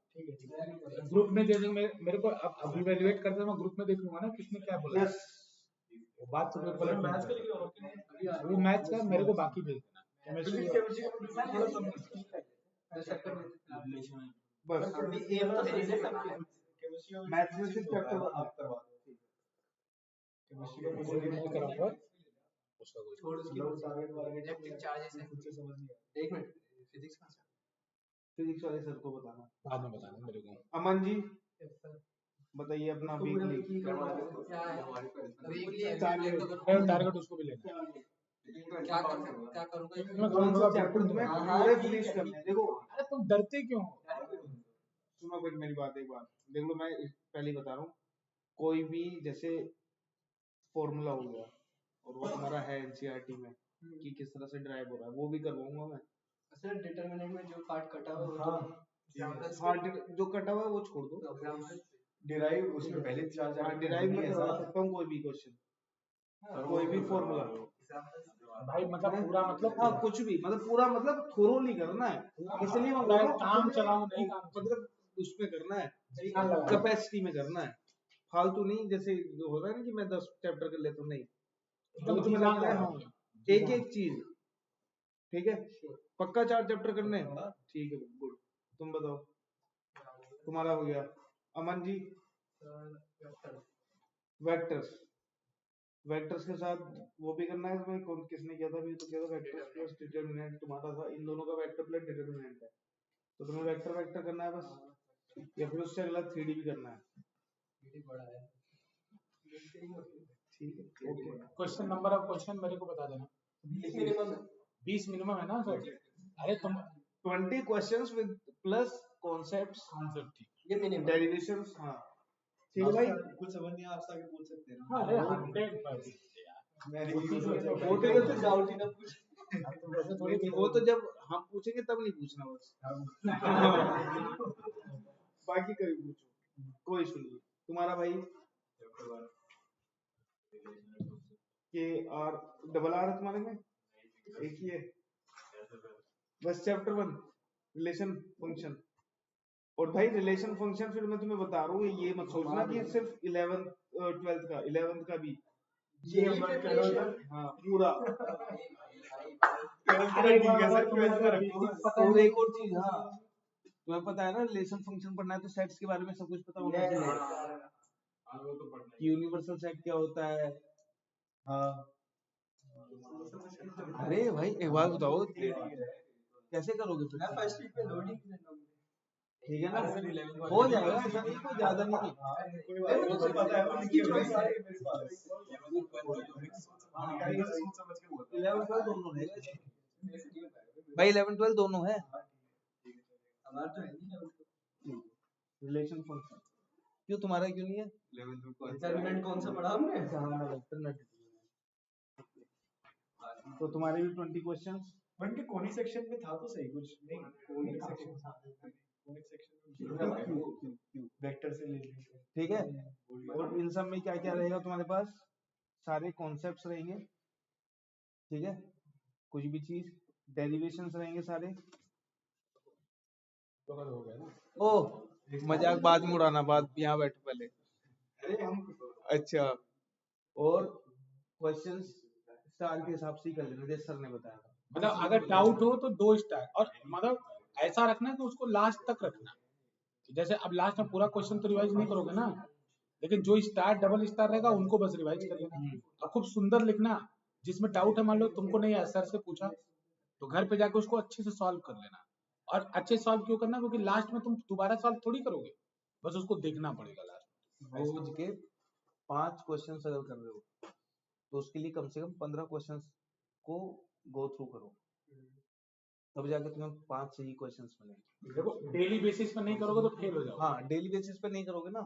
ग्रुप में जैसे मेरे को अब इवैल्यूएट करते मैं ग्रुप में देख लूंगा ना किसने क्या बोला। यस वो बात तो कोई मैथ्स का लिख रहे हो, वो मैथ्स का मेरे को बाकी भेज देना। केमिस्ट्री बस अभी एम तो सही है सबके। मैथ्स में सिर्फ चैप्टर आप करवा दो। कोई नहीं कराऊंगा उसका कोई। छोड़ उसकी इलेक्ट्रिक चार्जेस है। एक मिनट, फिजिक्स का फिजिक्स वाले सर को बताना। बाद में बताना मेरे को। अमन जी बताइए अपना वीकली क्या है? वीकली टारगेट उसको भी लेना। क्या करूंगा मैं कौन सा करूंगा चैप्टर तुम्हें पूरे फिनिश करने हैं? देखो अरे तुम डरते क्यों हो? सुनो फिर मेरी बात एक बार देख लो, मैं पहले ही बता रहा हूँ। कोई भी जैसे फॉर्मूला हो गया और वो तुम्हारा है एनसीईआरटी में कि किस तरह से ड्राइव हो रहा है, वो भी करवाऊंगा मैं। सर डिटरमिनेंट में जो पार्ट कटा हुआ है वो हाँ जो कटा हुआ है वो छोड़ दो। डिराइव उसमें पहले 4 चैप्टर डिराइव में करवा सकता हूँ कोई भी क्वेश्चन, कोई भी फॉर्मूला भाई मतलब पूरा मतलब हाँ कुछ भी मतलब पूरा मतलब थोरोली करना है, इसलिए मैं बोल रहा हूँ काम चलाऊं नहीं, काम मतलब उसमें करना है, चलाऊं। कैपेसिटी में करना है, फालतू नहीं। जैसे जो होता है ना कि मैं 10 चैप्टर कर लेता हूँ, नहीं, जो तुम्हें लगता है हाँ एक एक चीज। ठीक है, पक्का 4 चैप्टर करने हैं। ठीक है गुड, तुम बताओ तुम्हारा हो गया। अमन जी वेक्टर्स, वेक्टर्स के साथ वो भी करना है तुम्हें। कौन किसने किया था भी तो किया था, वेक्टर्स प्लस डिटरमिनेंट तुम्हारा था, इन दोनों का वेक्टर प्लस डिटरमिनेंट है, तो तुम्हें वेक्टर वेक्टर करना है बस, या फिर उससे अगला 3D भी करना है। ठीक है okay. Question number of question मेरे को बता देना। 20 मिनिमम है ना सर? अरे तुम 20 questions with plus concepts concept ये मिनिमम डेरिवेशंस। हाँ ठीक है भाई, कुछ समझ नहीं आप आगे पूछ सकते हैं। अरे 100% वो तो तो डाउट ही ना पूछ। वो तो जब हम पूछेंगे तब नहीं पूछना बस। बाकी कभी पूछो, कोई इशू नहीं। तुम्हारा भाई के आर डबल आर है तुम्हारे में, एक ही है बस। Chapter 1 relation function. और भाई रिलेशन फंक्शन फिर मैं तुम्हें बता रहा हूँ, ये मत सोचना कि सिर्फ 11th 12th का, 11th का भी ये हाँ पूरा। और एक और चीज, हाँ तुम्हें पता है ना रिलेशन फंक्शन पढ़ना है तो सेट्स के बारे में सब कुछ पता होना चाहिए। यूनिवर्सल सेट क्या होता है। हाँ अरे भाई एक बात बताओ कैसे करोगे फिर? मैं फर्स्ट वीक में लोडिंग ठीक है ना, हो जाएगा, ऐसा नहीं कोई ज्यादा नहीं। इसकी चॉइस है। 11 12 दोनों है भाई, 11 12 दोनों है। हमारा तो है नहीं। रिलेशन फंक्शन क्यों तुम्हारा क्यों नहीं है? 11th में कौन सा डिटरमिनेंट कौन सा पढ़ा हमने? तो तुम्हारे भी 20 क्वेश्चंस। बंटी कोनिक सेक्शन में था तो सही कुछ नहीं, कोनिक सेक्शन में वेक्टर से ले ली। ठीक है, और इन सब में क्या क्या रहेगा तुम्हारे पास? सारे कॉन्सेप्ट्स रहेंगे, ठीक है, कुछ भी चीज, डेरिवेशंस रहेंगे सारे। हो गया ना। ओ मजाक बाद में उड़ाना, बाद यहाँ बैठो पहले। अरे हम अच्छा, और क्वेश्चंस स्टार के हिसाब से ही कर लेना, जैसे सर ने बताया था। मतलब अगर डाउट हो तो 2 स्टार, और मतलब ऐसा रखना कि उसको लास्ट तक रखना। जैसे अब लास्ट में पूरा क्वेश्चन तो रिवाइज नहीं करोगे ना, लेकिन जो स्टार डबल स्टार रहेगा उनको बस रिवाइज कर लेना। और खूब सुंदर लिखना, जिसमें डाउट है मान लो तुमको नहीं आया, सर से पूछा तो घर पे जाके उसको अच्छे से सॉल्व कर लेना। और अच्छे सॉल्व क्यों करना, क्योंकि लास्ट में तुम दोबारा सॉल्व थोड़ी करोगे, बस उसको देखना पड़ेगा लास्ट में। रोज के 5 क्वेश्चंस अगर कर रहे हो तो उसके लिए कम से कम 15 क्वेश्चंस को गो थ्रू करो, तब जाके तुम्हें 5 सही क्वेश्चंस मिलेंगे। देखो डेली बेसिस पर नहीं करोगे तो फेल हो जाओगे। हाँ, डेली बेसिस पे नहीं करोगे ना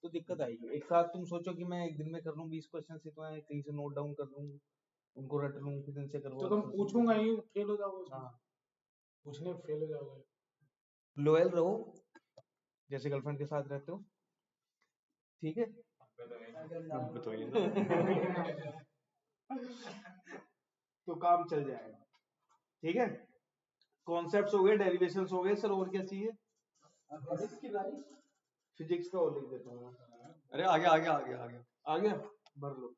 तो दिक्कत आएगी। एक साथ तुम सोचो कि मैं एक दिन में कर लूँ 20 क्वेश्चन, से तो मैं कहीं से नोट डाउन कर लूँ, उनको रट लूँ, फिर इनसे तो करवा। तुम पूछूंगा ही, फेल हो जाओगे उसमें। हाँ, पूछने में फेल हो जाओगे। लॉयल रहो जैसे गर्लफ्रेंड के साथ रहते हो, ठीक है। अब बताइए ना। तो काम चल जाएगा, ठीक है। कॉन्सेप्ट्स हो गए, डेरिवेशंस हो गए सर, और क्या चाहिए? फिजिक्स की बारी। फिजिक्स का और लिख देता हूँ मैं। अरे आगे आगे आगे आगे आ गया, भर लो।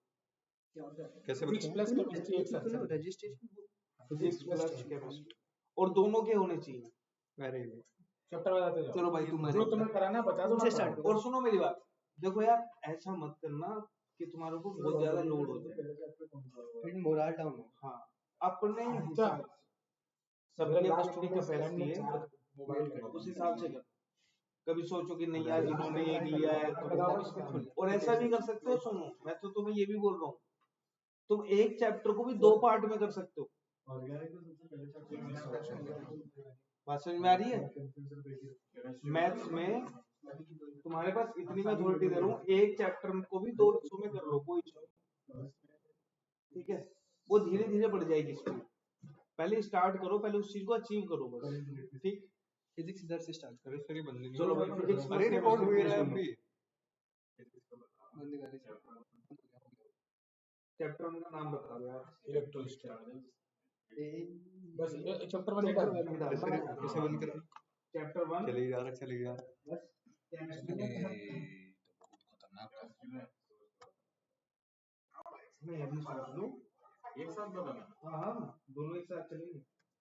कैसे फिजिक्स बताऊं? प्लस केमिस्ट्री एक साथ चल। रजिस्ट्रेशन फिजिक्स प्लस केमिस्ट्री, और दोनों के होने चाहिए। Very good. चैप्टर बताते जाओ। चलो भाई तुम जो तुम्हें कराना बता दो, तुमसे स्टार्ट और सुनो मेरी बात, देखो यार ऐसा मत करना कि तुम्हारे को बहुत ज्यादा लोड हो जाए, फिर मोरल डाउन हो। हाँ, अपने हिसाब सबके अपनी कैपेसिटी है, उस हिसाब से कर। कभी सोचो कि नहीं यार इन्होंने एक लिया है तो, और ऐसा भी कर सकते हो। सुनो, मैं तो तुम्हें ये भी बोल रहा हूँ, तुम एक चैप्टर को भी 2 पार्ट में कर सकते हो। बात समझ में आ रही है? मैथ्स में तुम्हारे पास इतनी मैं अथॉरिटी दे रहा हूँ, एक चैप्टर को भी 2 हिस्सों में कर लो, कोई इशू नहीं, ठीक है। वो धीरे धीरे बढ़ जाएगी स्पीड, पहले स्टार्ट करो, पहले उस चीज को अचीव करो बस, ठीक। फिजिक्स इधर से स्टार्ट अरे सर ये बंद नहीं चलो हो भाई, फिजिक्स रहा। अरे रिकॉर्ड हो रहा है अभी। चैप्टर का नाम बता दो यार। इलेक्ट्रोस्टैटिक्स, बस ये चैप्टर 1 निकाल। अरे सर इसे बंद कर। चैप्टर 1 चले जा रहा चले जा रहा। बस केमिस्ट्री में मैं अभी सोच लूं, एक साथ बताना। हाँ दोनों एक साथ चलेंगे।